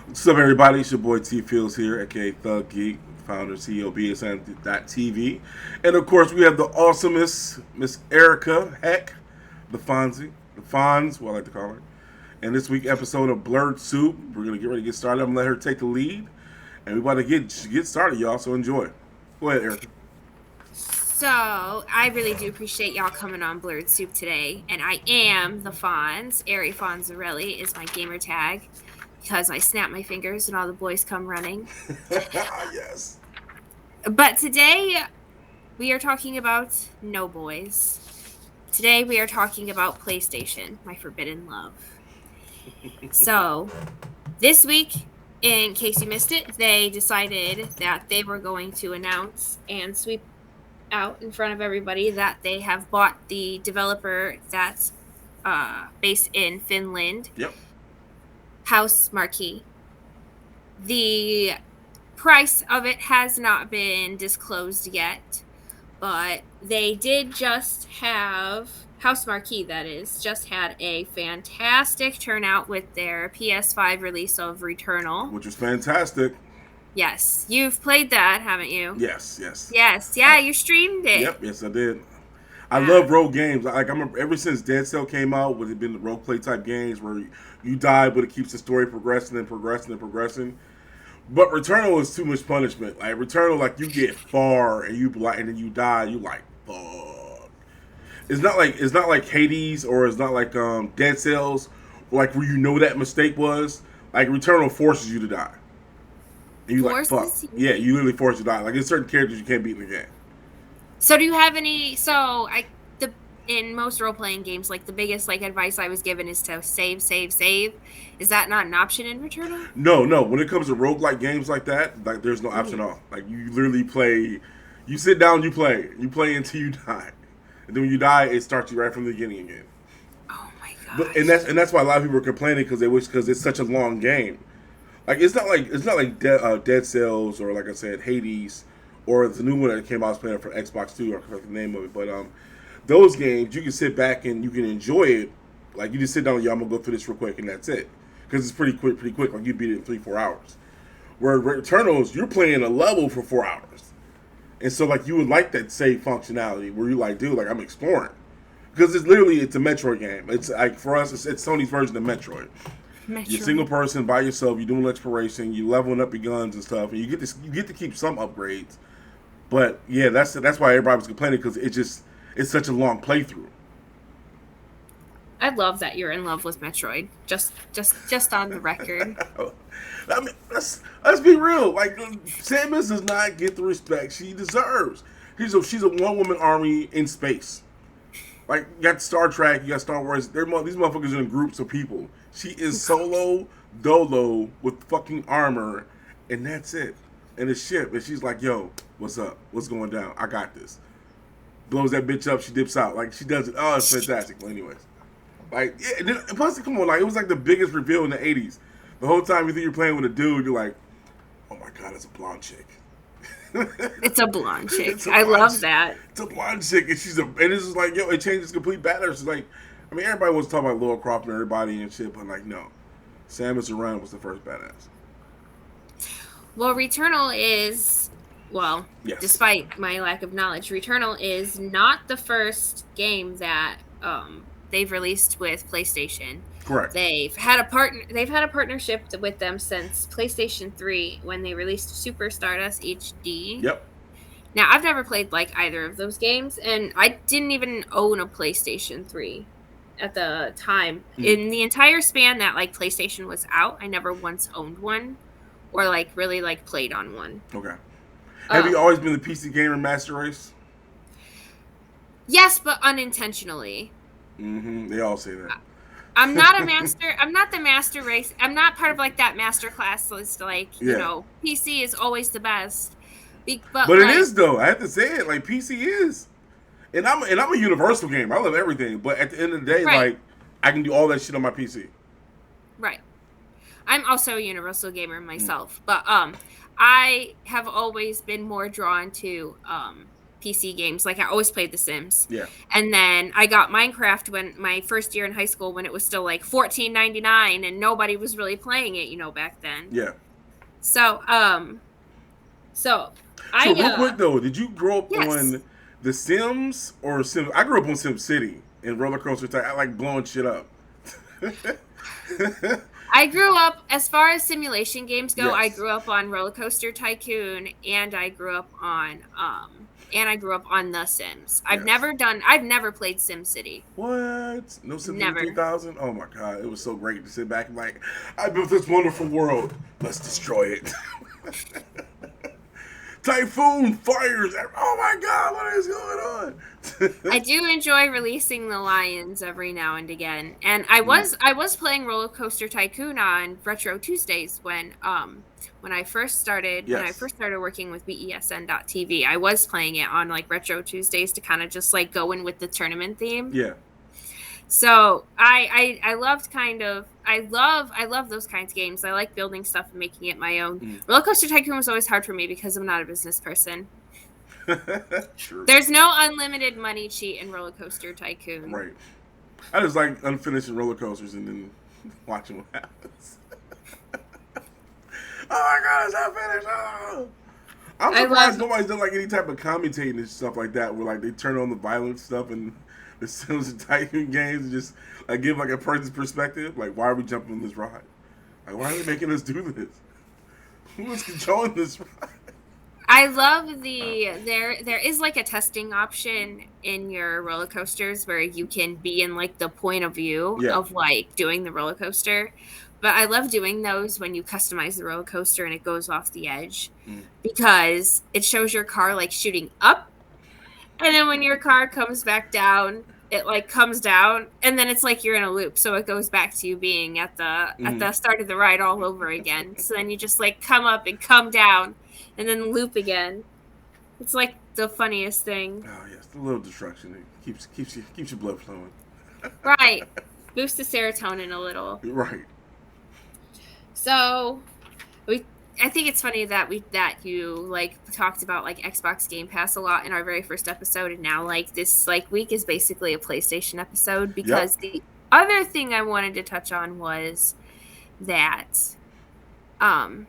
What's up, everybody? It's your boy T Fields here, aka Thug Geek, founder, CEO of BSN.TV. And of course, we have the awesomest Miss Erica Heck, the Fonzie, the Fonz, what I like to call her. And this week episode of BlerdSoup, we're going to get ready to get started. I'm going to let her take the lead. And we're about to get started, y'all, so enjoy. Go ahead, Erica. So, I really do appreciate y'all coming on Blerd Soup today. And I am the Fonz. Ari Fonzarelli is my gamer tag because I snap my fingers and all the boys come running. Yes. But today we are talking about no boys. Today we are talking about PlayStation, my forbidden love. So, this week, in case you missed it, they decided that they were going to announce and sweep out in front of everybody that they have bought the developer that's based in Finland, Yep. House Marquee. The price of it has not been disclosed yet, but they did just have House Marquee, that is, just had a fantastic turnout with their PS5 release of Returnal. Which was fantastic. Yes, you've played that, haven't you? Yes, yes. Yes, I, yeah, you streamed it. yep, yes, I did. I Yeah. love role games. Like I'm ever since Dead Cell came out, with it been the role play type games where you die, but it keeps the story progressing and progressing and progressing. But Returnal is too much punishment. Like Returnal, like you get far and you like, and then you die. You like, fuck. It's not like Hades or it's not like Dead Cells, like where you know that mistake was. Like Returnal forces you to die, and you like fuck. Forces you. Yeah, you literally force you to die. Like there's certain characters you can't beat in the game. So do you have any? So I the in most role playing games, like the biggest like advice I was given is to save, save, save. Is that not an option in Returnal? No, no. When it comes to roguelike games like that, like there's no option Mhm. at all. Like you literally play, you sit down, you play until you die, and then when you die, it starts you right from the beginning again. Oh my But gosh. and that's why a lot of people are complaining because they wish because it's such a long game. Like it's not like Dead Cells or like I said Hades or the new one that came out I was playing for Xbox Two. I forgot the name of it, but those games you can sit back and you can enjoy it. Like you just sit down, yeah, I'm gonna go through this real quick and that's it because it's pretty quick, pretty quick. Like you beat it in 3-4 hours. Where Returnals, you're playing a level for 4 hours, and so like you would like that save functionality where you like, dude, like I'm exploring because it's a Metroid game. It's like for us, it's Sony's version of Metroid. You're single Metroid. person by yourself. You're doing exploration. You leveling up your guns and stuff, and you get to keep some upgrades. But yeah, that's why everybody was complaining because it's such a long playthrough. I love that you're in love with Metroid. Just on the record. I mean, let's be real. Like Samus does not get the respect she deserves. She's a one woman army in space. Like you got Star Trek, you got Star Wars. These motherfuckers are in groups of people. She is solo dolo with fucking armor, and that's it. And a ship, and she's like, "Yo, what's up? What's going down? I got this." Blows that bitch up. She dips out. Like she does it. Oh, it's fantastic. Well, anyways, like yeah. And plus, come on, like it was like the biggest reveal in the '80s. The whole time you think you're playing with a dude, you're like, "Oh my god, it's a blonde chick." It's a blonde chick. it's a I blonde. love that. It's a blonde chick, and and it's just like, yo, it changes complete patterns. It's like, I mean, everybody wants to talk about Laura Croft and everybody and shit, but like, no, Samus Aran was the first badass. Well, Returnal is, well, Yes, despite my lack of knowledge, Returnal is not the first game that they've released with PlayStation. correct. They've had a partnership with them since PlayStation 3 when they released Super Stardust HD. Yep. Now, I've never played like either of those games, and I didn't even own a PlayStation 3 at the time. Mm. In the entire span that like PlayStation was out, I never once owned one or like really like played on one. Okay. Have you Um, always been the PC gamer master race? yes, but unintentionally. Mm-hmm. They all say that. I'm not a master. I'm not the master race. I'm not part of like that master class list. Like Yeah. PC is always the best. But But it like is though. I have to say it. Like PC is, and I'm a universal gamer. I love everything. But at the end of the day, right, like I can do all that shit on my PC. right. I'm also a universal gamer Mm. myself, but I have always been more drawn to PC games. Like I always played The Sims. Yeah. And then I got Minecraft when my first year in high school when it was still like $14.99 and nobody was really playing it, back then. Yeah. So, so So I real quick though, did you grow up yes. on The Sims or Sim? I grew up on Sim City and Roller Coaster Tycoon. I like blowing shit up. I grew up, as far as simulation games go, I Yes. grew up on Roller Coaster Tycoon and I grew up on The Sims. Yes. I've never played SimCity. What? No Sim City Never. 3000? Oh my god, it was so great to sit back and like, I built this wonderful world. Let's destroy it. Typhoon fires. Oh my god, what is going I on? do enjoy releasing the lions every now and again. And Mm. I was playing Roller Coaster Tycoon on Retro Tuesdays when I first started Yes. working with BESN.TV. I was playing it on like Retro Tuesdays to kind of just like go in with the tournament theme. Yeah. So I loved I love those kinds of games. I like building stuff and making it my own. Mm. Roller Coaster Tycoon was always hard for me because I'm not a business person. Sure. There's no unlimited money cheat in Roller Coaster Tycoon. Right. I just like unfinished roller coasters and then watching what happens. Oh my god, it's not finished. Oh. I'm surprised nobody's done like any type of commentating and stuff like that, where like they turn on the violent stuff and the Sims and Tycoon games and just like give like a person's perspective. Like, why are we jumping on this ride? Like, why are they making us do this? Who is controlling this ride? I love there is like a testing option in your roller coasters where you can be in like the point of view Yeah. of like doing the roller coaster. But I love doing those when you customize the roller coaster and it goes off the edge because it shows your car like shooting up. And then when your car comes back down, it like comes down and then it's like you're in a loop. So it goes back to you being at the start of the ride all over again. So then you just like come up and come down and then loop again. It's like the funniest thing. Oh yes, a little destruction. It keeps your blood flowing. Right. Boost the serotonin a little. Right. So I think it's funny that you like talked about like Xbox Game Pass a lot in our very first episode, and now like this like week is basically a PlayStation episode because the other thing I wanted to touch on was that I'm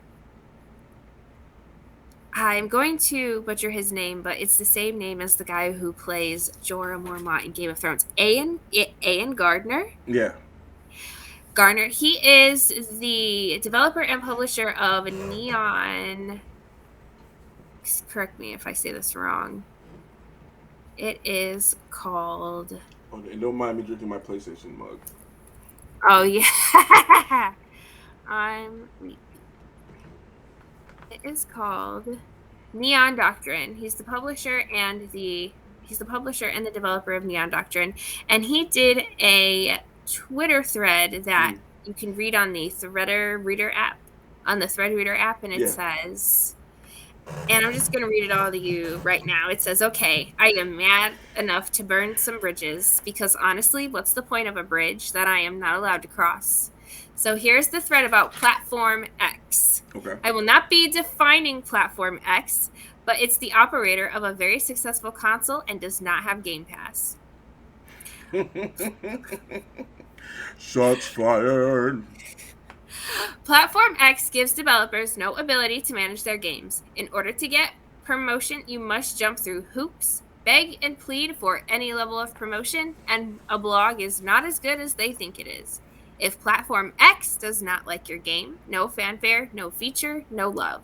going to butcher his name, but it's the same name as the guy who plays Jorah Mormont in Game of Thrones. Ian Gardner. Yeah. Garner. He is the developer and publisher of Neon. Correct me if I say this wrong. It is called. Okay, don't mind me drinking my PlayStation mug. Oh yeah. It is called Neon Doctrine. He's the publisher and the developer of Neon Doctrine, and he did a Twitter thread that you can read on the Thread Reader app, and it says, and I'm just going to read it all to you right now. It says, okay, I am mad enough to burn some bridges because honestly, what's the point of a bridge that I am not allowed to cross? So here's the thread about Platform X. Okay. I will not be defining Platform X, but it's the operator of a very successful console and does not have Game Pass. Shots fired. Platform X gives developers no ability to manage their games. In order to get promotion, you must jump through hoops, beg and plead for any level of promotion, and a blog is not as good as they think it is. If Platform X does not like your game, no fanfare, no feature, no love.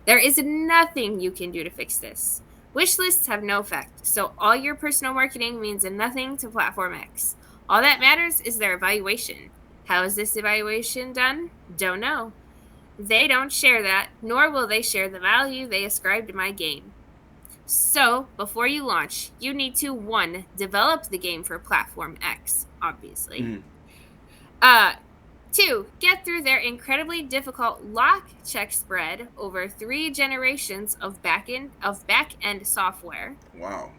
There is nothing you can do to fix this. Wish lists have no effect, so all your personal marketing means nothing to Platform X. All that matters is their evaluation. How is this evaluation done? Don't know. They don't share that, nor will they share the value they ascribe to my game. So, before you launch, you need to 1. Develop the game for Platform X, obviously. 2. Get through their incredibly difficult lock check spread over 3 generations of back-end software. Wow.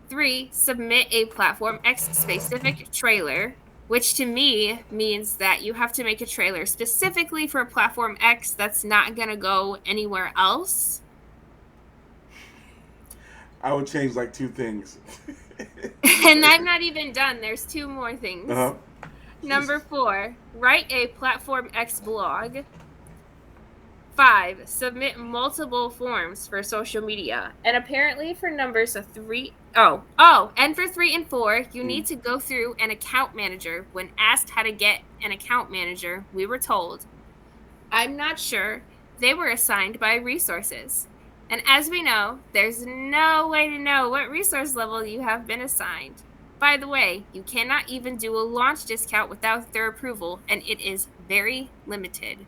3. Submit a Platform X specific trailer, which to me means that you have to make a trailer specifically for Platform X that's not going to go anywhere else. I would change like 2 things. And I'm not even done. There's 2 more things. Uh-huh. Number 4, write a Platform X blog. 5, submit multiple forms for social media. And apparently for numbers of 3, and for 3 and 4, you need to go through an account manager. When asked how to get an account manager, we were told, I'm not sure, they were assigned by resources. And as we know, there's no way to know what resource level you have been assigned. By the way, you cannot even do a launch discount without their approval, and it is very limited.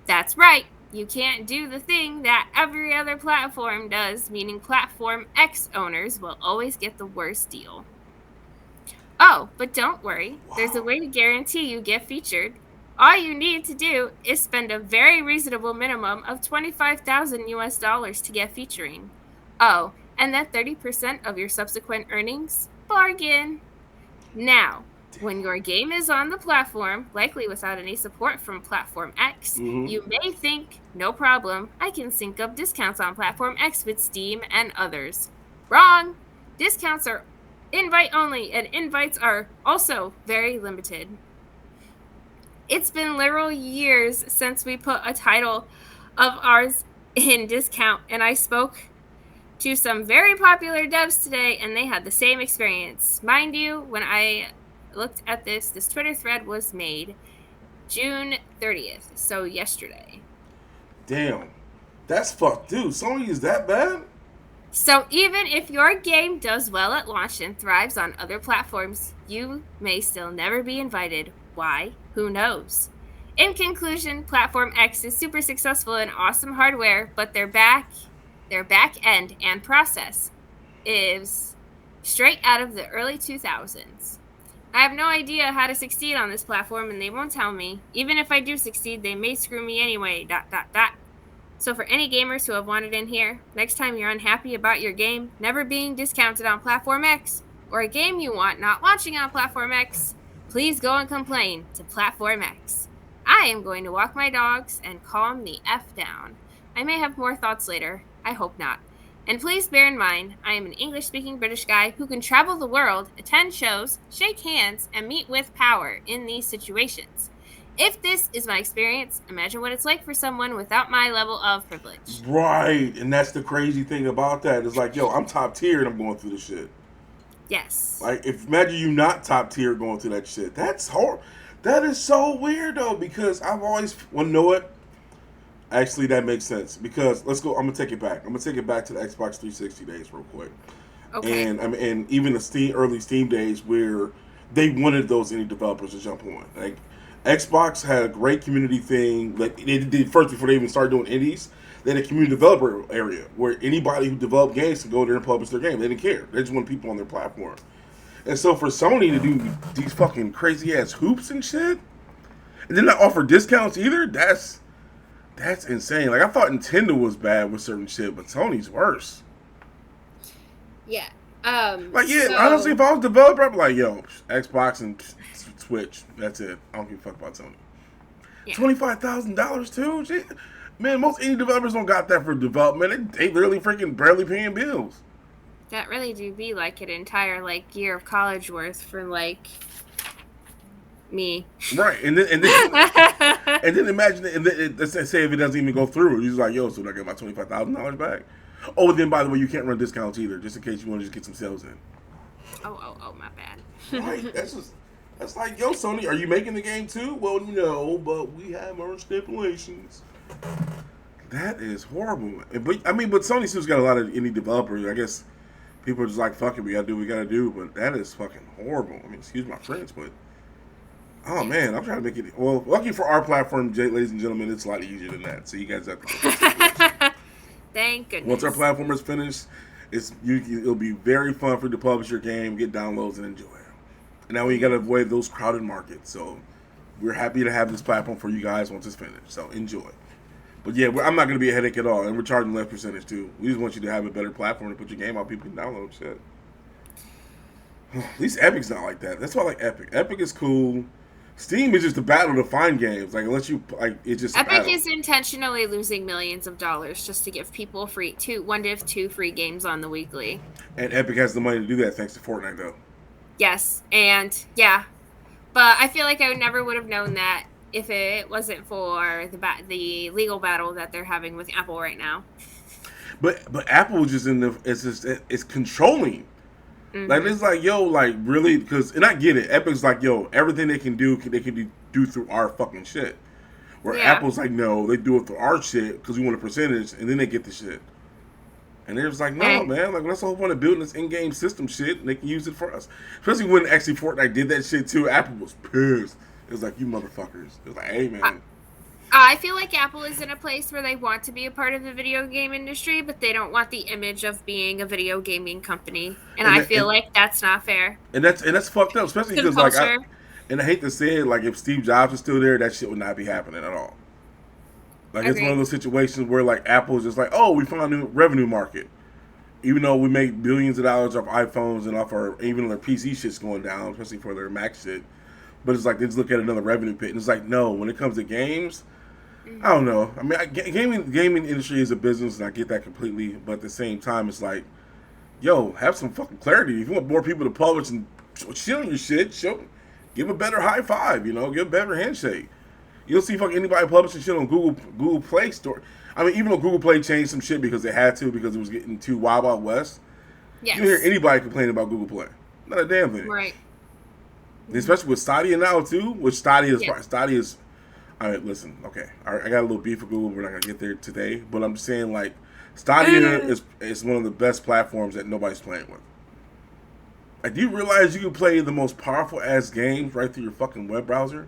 That's right, you can't do the thing that every other platform does, meaning Platform X owners will always get the worst deal. Oh, but don't worry, there's a way to guarantee you get featured. All you need to do is spend a very reasonable minimum of $25,000 to get featuring. Oh, and then 30% of your subsequent earnings? Bargain! Now, when your game is on the platform, likely without any support from Platform X, you may think, no problem, I can sync up discounts on Platform X with Steam and others. Wrong! Discounts are invite only, and invites are also very limited. It's been literal years since we put a title of ours in discount, and I spoke to some very popular devs today, and they had the same experience. Mind you, when I looked at this Twitter thread was made June 30th, so yesterday. Damn. That's fucked, dude. Sony is that bad? So even if your game does well at launch and thrives on other platforms, you may still never be invited. Why? Who knows? In conclusion, Platform X is super successful and awesome hardware, but their back end and process is straight out of the early 2000s. I have no idea how to succeed on this platform, and they won't tell me. Even if I do succeed, they may screw me anyway, ... So for any gamers who have wanted in here, next time you're unhappy about your game never being discounted on Platform X, or a game you want not launching on Platform X, please go and complain to Platform X. I am going to walk my dogs and calm the F down. I may have more thoughts later. I hope not. And please bear in mind, I am an English-speaking British guy who can travel the world, attend shows, shake hands, and meet with power in these situations. If this is my experience, imagine what it's like for someone without my level of privilege. Right, and that's the crazy thing about that. It's like, yo, I'm top tier and I'm going through this shit. Yes. Like, imagine you not top tier going through that shit. That's horrible. That is so weird, though, because I've always... Well, you know what? Actually, that makes sense. Because, let's go... I'm going to take it back. I'm going to take it back to the Xbox 360 days real quick. Okay. And even the early Steam days where they wanted those indie developers to jump on. Like, Xbox had a great community thing. Like, they did first before they even started doing indies. They had a community developer area where anybody who developed games could go there and publish their game. They didn't care. They just wanted people on their platform. And so for Sony to do these fucking crazy ass hoops and shit, and then not offer discounts either, that's insane. Like, I thought Nintendo was bad with certain shit, but Sony's worse. Yeah. Honestly, if I was a developer, I'd be like, yo, Xbox and Switch, that's it. I don't give a fuck about Sony. Yeah. $25,000 too? Shit. Man, most indie developers don't got that for development. They really freaking barely paying bills. That really do be like an entire year of college worth for me. Right, and then and then imagine, let's say if it doesn't even go through, he's like, yo, so I get my $25,000 back. Oh, and then by the way, you can't run discounts either, just in case you want to just get some sales in. Oh, my bad. Right, that's like, yo, Sony, are you making the game too? Well, no, but we have our stipulations. That is horrible. But Sony still got a lot of indie developers. I guess people are just like, fuck it, we gotta do what we gotta do. But that is fucking horrible. I mean, excuse my French, but oh man, I'm trying to make it. Well, lucky for our platform, ladies and gentlemen, it's a lot easier than that. So you guys have to. Thank goodness. Once our platform is finished, it'll be very fun for you to publish your game, get downloads, and enjoy it. And now we got to avoid those crowded markets. So we're happy to have this platform for you guys once it's finished. So enjoy. But yeah, I'm not going to be a headache at all. And we're charging less percentage too. We just want you to have a better platform to put your game out. People can download shit. At least Epic's not like that. That's why I like Epic. Epic is cool. Steam is just a battle to find games. Like unless you like, it's just a Epic battle. is intentionally losing millions of dollars just to give people one to two free games on the weekly. And Epic has the money to do that thanks to Fortnite, though. Yes, and yeah, but I feel like I never would have known that if it wasn't for the legal battle that they're having with Apple right now. But Apple is just it's controlling. Like Mm-hmm. it's like yo, like really, because and I get it. Epic's like yo, everything they can do, they can do through our fucking shit. Where Yeah. Apple's like no, they do it through our shit because we want a percentage, and then they get the shit. And they're just like, no, And man, like that's the whole point of building this in-game system shit, and they can use it for us. Especially when actually Fortnite did that shit too. Apple was pissed. It was like, you motherfuckers. It was like, hey, I, man. I feel like Apple is in a place where they want to be a part of the video game industry, but they don't want the image of being a video gaming company. And And I that, feel like that's not fair. and that's fucked up, especially Good because like culture. I hate to say it, like if Steve Jobs was still there, that shit would not be happening at all. Like it's one of Agreed. those situations where like Apple's just like, oh, we found a new revenue market. Even though we make billions of dollars off iPhones and off our even their PC shit's going down, especially for their Mac shit. But it's like they just look at another revenue pit, and it's like no. When it comes to games, I Mm-hmm. don't know. I mean, gaming industry is a business, and I get that completely. But at the same time, it's like, yo, have some fucking clarity. If you want more people to publish and shit on your shit, give a better high five. You know, give a better handshake. You don't see fucking anybody publishing shit on Google Play Store. I mean, even though Google Play changed some shit because they had to because it was getting too Wild West. You don't hear Yes. anybody complain about Google Play. Not a damn thing. Right. Especially with Stadia now too, which Stadia is. Yeah. Stadia is. All right, listen. Okay, I got a little beef with Google. We're not gonna get there today, but I'm just saying like Stadia is one of the best platforms that nobody's playing with. Like, do you realize you can play the most powerful ass games right through your fucking web browser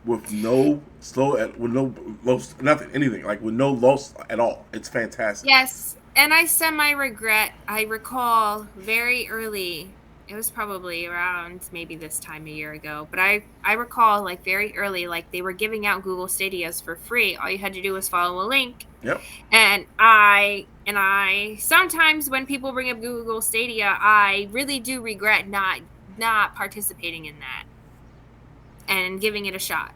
with no with no low, nothing, anything, like with no loss at all? It's fantastic. Yes. And I regret. I recall very early. It was probably around maybe this time a year ago, but I recall like very early, like they were giving out Google Stadias for free. All you had to do was follow a link. Yep. And I sometimes when people bring up Google Stadia, I really do regret not participating in that and giving it a shot.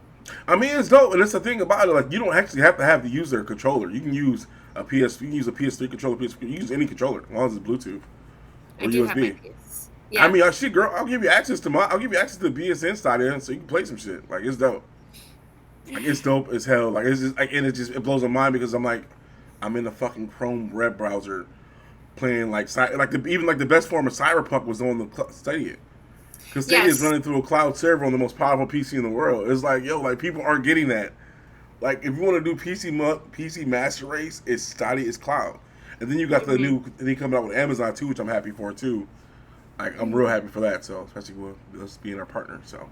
I mean, it's dope, and it's the thing about it. Like, you don't actually have to have the user controller. You can use You can use a PS3 controller. You can use any controller as long as it's Bluetooth I or do have my USB. PS. I Yeah. mean, shit, girl, I'll give you access to the BSN Stadia, so you can play some shit. Like, it's dope. Like, it's dope as hell. Like, it's just, like, and it blows my mind because I'm like, I'm in a fucking Chrome web browser playing even the best form of Cyberpunk was on the Stadia. Because Stadia is Yes. running through a cloud server on the most powerful PC in the world. It's like, yo, like people aren't getting that. Like, if you want to do PC Master Race, it's Stadia is cloud, and then you got the new thing coming out with Amazon too, which I'm happy for too. Like, I'm real happy for that. So, especially with us being our partner. So,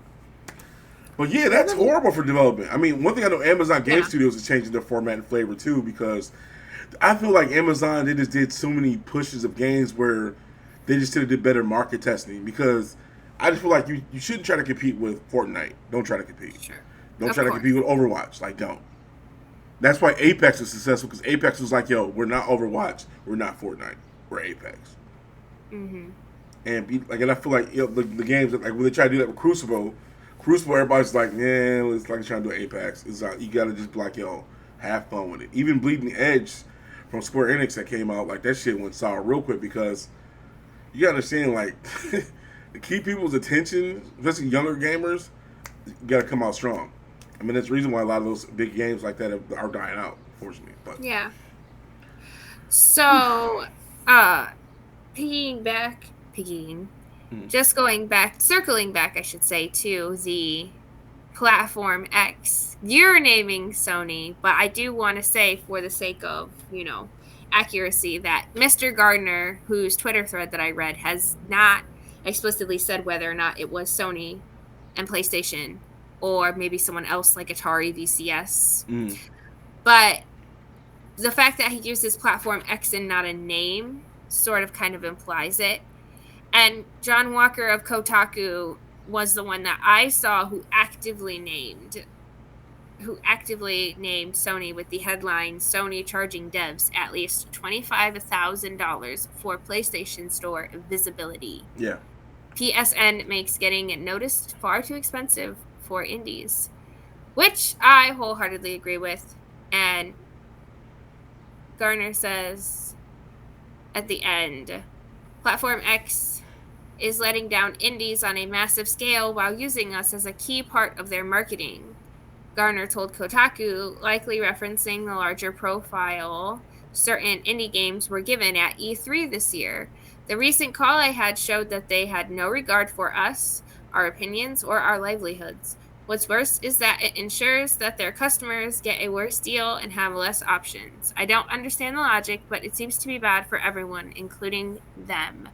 but yeah, that's horrible for development. I mean, one thing I know, Amazon Game Yeah. Studios is changing their format and flavor too, because I feel like Amazon they just did so many pushes of games where they just should have did better market testing. Because I just feel like you shouldn't try to compete with Fortnite. Don't try to compete. Sure. Don't Of try to course. compete with Overwatch. Like, don't. That's why Apex was successful, because Apex was like, yo, we're not Overwatch, we're not Fortnite, we're Apex. Mm-hmm. And I feel like the games that, like when they try to do that with Crucible, everybody's like, yeah, it's like trying to do Apex. It's like you gotta just be like, yo, have fun with it. Even Bleeding Edge from Square Enix that came out, like that shit went sour real quick because you gotta understand, like to keep people's attention, especially younger gamers, you gotta come out strong. I mean, that's the reason why a lot of those big games like that are dying out, unfortunately. But Yeah. So, piggying, just circling back, I should say, to the platform X. You're naming Sony, but I do want to say, for the sake of, accuracy, that Mr. Gardner, whose Twitter thread that I read, has not explicitly said whether or not it was Sony and PlayStation or maybe someone else like Atari VCS. But the fact that he uses platform X and not a name sort of kind of implies it. And John Walker of Kotaku was the one that I saw who actively named Sony with the headline, Sony charging devs at least $25,000 for PlayStation Store visibility. yeah. PSN makes getting noticed far too expensive for indies, which I wholeheartedly agree with. And Garner says at the end, Platform X is letting down indies on a massive scale while using us as a key part of their marketing. Garner told Kotaku, likely referencing the larger profile certain indie games were given at E3 this year. The recent call I had showed that they had no regard for us, our opinions, or our livelihoods. What's worse is that it ensures that their customers get a worse deal and have less options. I don't understand the logic, but it seems to be bad for everyone, including them.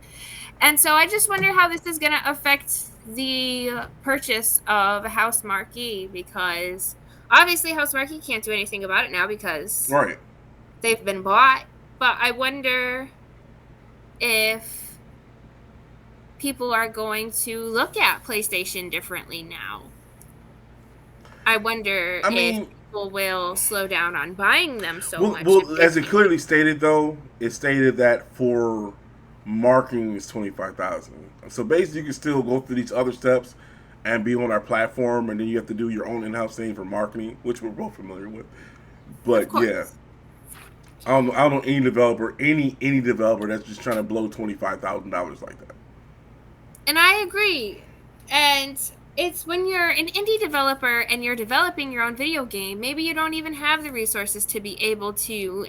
And so I just wonder how this is going to affect the purchase of a House Marquee, because obviously House Marquee can't do anything about it now because Right. they've been bought. But I wonder if people are going to look at PlayStation differently now. I wonder if people will slow down on buying them so much. Well, as it clearly stated, though, it stated that for marketing is $25,000. So basically, you can still go through these other steps and be on our platform, and then you have to do your own in-house thing for marketing, which we're both familiar with. But yeah, I don't know any developer that's just trying to blow $25,000 like that. And I agree. And it's when you're an indie developer and you're developing your own video game, maybe you don't even have the resources to be able to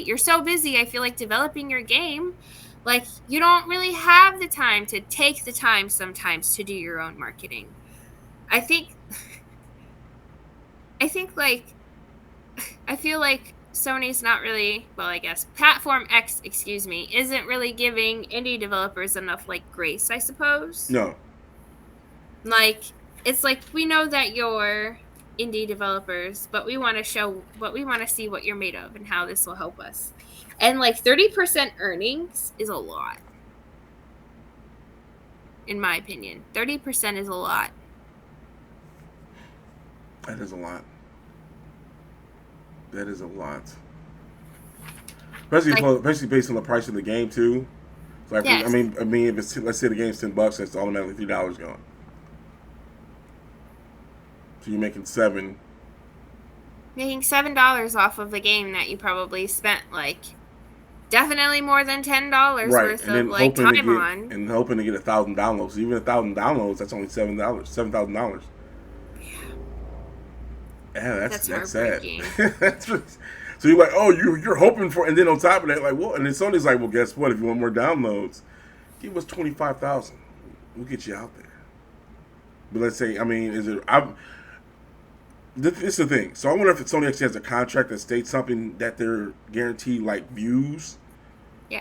you're so busy, I feel like, developing your game. Like, you don't really have the time to take the time sometimes to do your own marketing. I feel like Sony's not really, well, I guess, Platform X, isn't really giving indie developers enough, grace, I suppose. No. It's like, we know that you're indie developers, but we want to see what you're made of and how this will help us. And 30% earnings is a lot. In my opinion, 30% is a lot. That is a lot. Especially based on the price of the game too. So yes. I mean, if it's, let's say the game's $10, that's automatically $3 gone. So you're making $7. Making $7 off of the game that you probably spent definitely more than $10 worth of time on, and hoping to get 1,000 downloads. Even 1,000 downloads, that's only $7,000. Yeah, that's sad. So you're like, oh, you're hoping for, and then on top of that, and then Sony's like, well, guess what? If you want more downloads, give us 25,000. We'll get you out there. But let's say, this is the thing. So I wonder if Sony actually has a contract that states something that they're guaranteed views,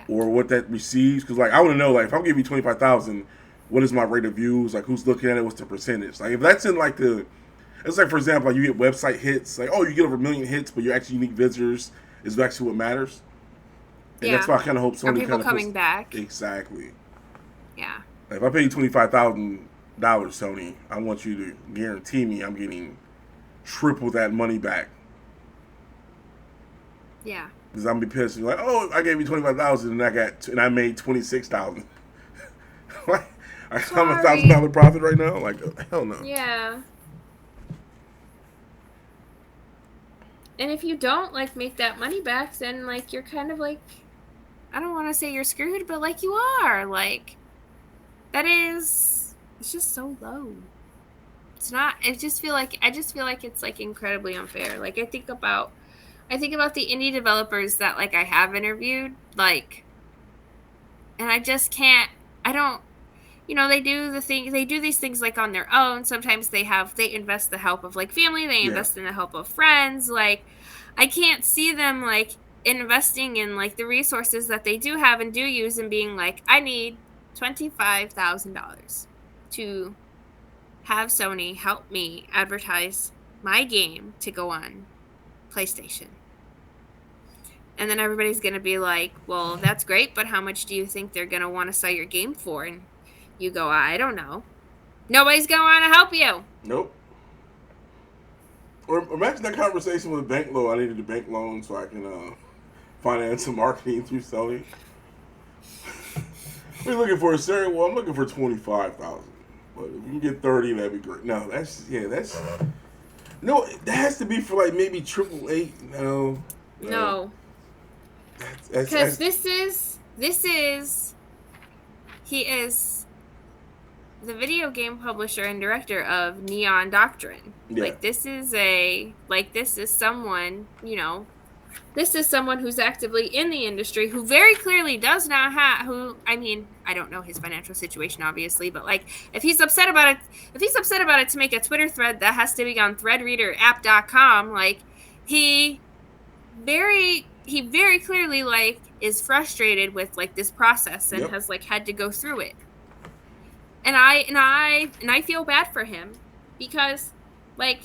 or what that receives. Because I want to know, if I'm giving you 25,000, what is my rate of views? Who's looking at it? What's the percentage? If that's in it's for example, you get website hits, you get over 1 million hits, but your actual unique visitors is actually what matters. And that's why I kind of hope Sony kind of people coming back. Exactly. Yeah. If I pay you $25,000, Sony, I want you to guarantee me I'm getting triple that money back. Yeah. Because I'm be pissed. You're I gave you $25,000 and I made $26,000. I'm a $1,000 profit right now. Hell no. Yeah. And if you don't make that money back, then you're kind of I don't want to say you're screwed, but you are. It's just so low. It's not. I just feel like it's incredibly unfair. I think about the indie developers that I have interviewed, and I just can't. I don't. They do these things on their own. Sometimes they invest the help of family. They invest in the help of friends. I can't see them investing in the resources that they do have and do use and being I need $25,000 to have Sony help me advertise my game to go on PlayStation. And then everybody's going to be well, that's great, but how much do you think they're going to want to sell your game for? And you go, I don't know. Nobody's going to want to help you. Nope. Or imagine that conversation with a bank loan. I needed a bank loan so I can finance some marketing through Sony. What are you looking for, sir? Well, I'm looking for $25,000. But if you can get 30, that'd be great. No, that's no. That has to be for like maybe AAA. No. No, because That's he is the video game publisher and director of Neon Doctrine. yeah. This is someone, this is someone who's actively in the industry who very clearly does not have I don't know his financial situation obviously, but like if he's upset about it to make a Twitter thread that has to be on threadreaderapp.com, like he very clearly like is frustrated with like this process and has like had to go through it. And I feel bad for him because like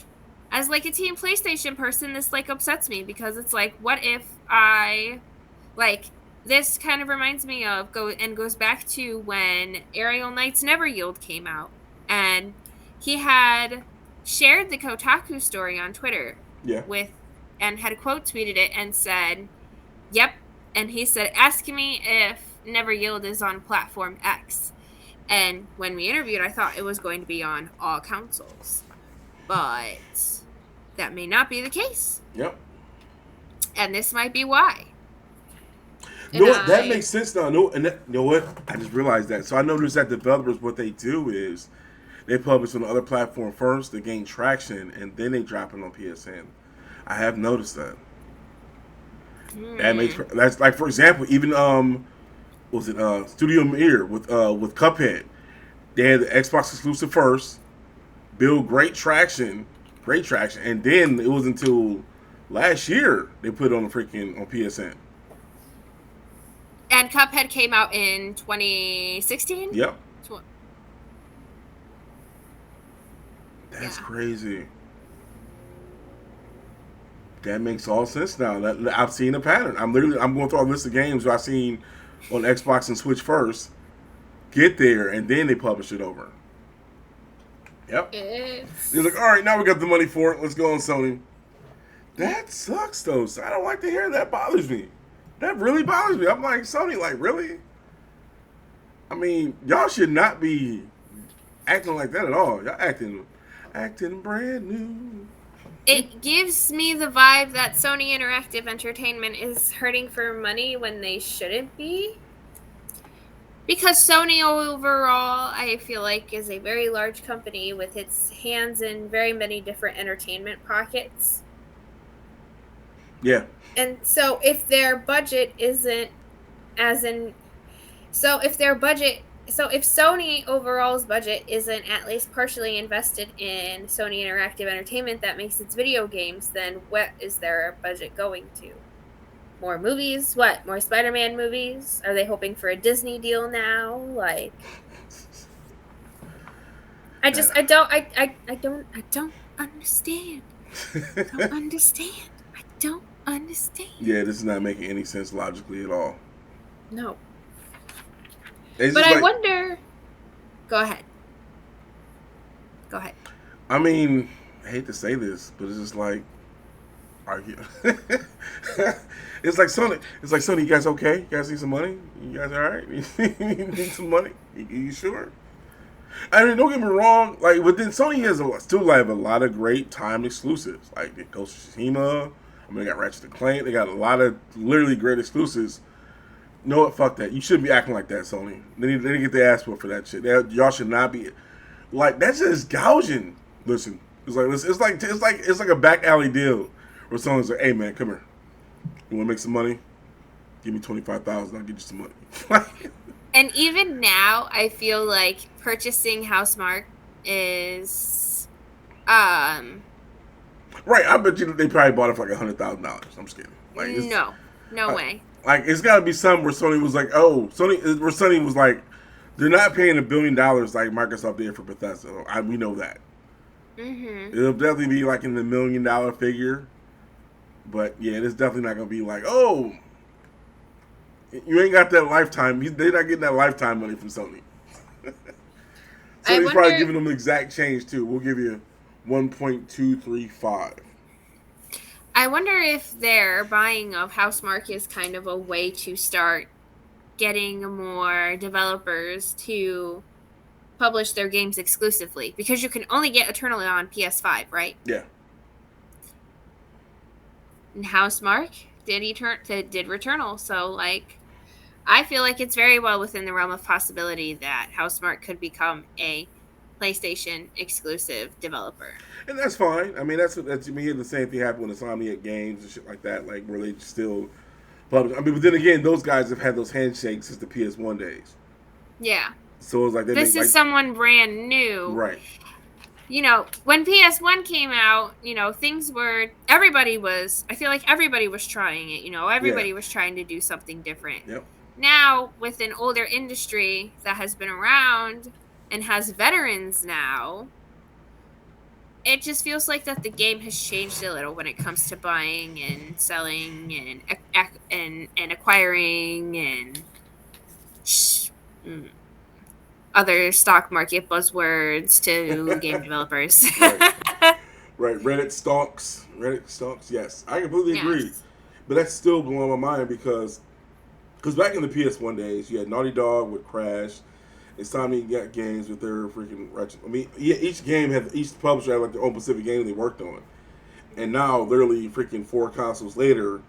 as like a Team PlayStation person, this like upsets me because it's like, what if I like this kind of reminds me of goes back to when Aerial Knights Never Yield came out, and he had shared the Kotaku story on Twitter and had quote tweeted it and said, "Yep," and he said, "Ask me if Never Yield is on platform X." And when we interviewed, I thought it was going to be on all consoles. But that may not be the case. Yep. And this might be why. You know what? That makes sense now. No, and you know what? I just realized that. So I noticed that developers, what they do is they publish on the other platform first to gain traction, and then they drop it on PSN. I have noticed that. That's like, for example, even Studio Mir with Cuphead. They had the Xbox exclusive first, build great traction, and then it was until last year they put it on PSN. And Cuphead came out in 2016? Yep. That's crazy. That makes all sense now. I've seen a pattern. I'm going through a list of games I've seen on Xbox and Switch first, get there, and then they publish it over. Yep. They're like, all right, now we got the money for it. Let's go on Sony. That sucks, though. So I don't like to hear that. Bothers me. That really bothers me. I'm like, Sony, like, really? I mean, y'all should not be acting like that at all. Y'all acting brand new. It gives me the vibe that Sony Interactive Entertainment is hurting for money when they shouldn't be. Because Sony overall, I feel like, is a very large company with its hands in very many different entertainment pockets. Yeah. And so if their budget isn't if Sony overall's budget isn't at least partially invested in Sony Interactive Entertainment that makes its video games, then what is their budget going to? More movies? What? More Spider-Man movies? Are they hoping for a Disney deal now? Like, I don't understand. I don't understand. Yeah, this is not making any sense logically at all. No. But I wonder. Go ahead. I mean, I hate to say this, but it's just like, argue. It's like Sony. You guys okay? You guys need some money? You guys all right? You need some money? You sure? I mean, don't get me wrong. Like, but then Sony has still have a lot of great timed exclusives, like the Ghost of Tsushima. I mean, they got Ratchet & Clank. They got a lot of literally great exclusives. You know what? Fuck that. You shouldn't be acting like that, Sony. They need to get their ass whooped for that shit. Y'all should not be like, that's just gouging. Listen, it's like a back alley deal where someone's like, "Hey man, come here. You want to make some money? Give me $25,000. I'll get you some money." And even now, I feel like purchasing Housemarque is, right. I bet you they probably bought it for like $100,000. I'm just kidding. Like, no way. Like, it's got to be something where Sony was like, Sony was like, they're not paying $1 billion like Microsoft did for Bethesda. We know that. Mm-hmm. It'll definitely be like in the $1 million figure. But yeah, it's definitely not going to be like, oh, you ain't got that lifetime. They're not getting that lifetime money from Sony. Sony's probably giving them the exact change too. We'll give you 1.235. I wonder if their buying of Housemarque is kind of a way to start getting more developers to publish their games exclusively because you can only get Eternal on PS5, right? Yeah. And Housemarque did Returnal, so like I feel like it's very well within the realm of possibility that Housemarque could become a PlayStation exclusive developer. And that's fine. I mean, that's to me the same thing happened with Insomniac Games and shit like that, like where they still publish. I mean, but then again, those guys have had those handshakes since the PS1 days. Yeah. So it's like this is someone brand new, right? You know, when PS1 came out, you know, I feel like everybody was trying it. You know, everybody was trying to do something different. Yep. Now, with an older industry that has been around and has veterans now, it just feels like that the game has changed a little when it comes to buying and selling and acquiring and other stock market buzzwords to game developers. Right. Reddit stalks. Yes, I completely agree. But that's still blowing my mind because back in the PS1 days, you had Naughty Dog with Crash. Insomniac Games with their freaking Ratchet. I mean, yeah, each publisher had like their own specific game they worked on. And now, literally, freaking 4 consoles later,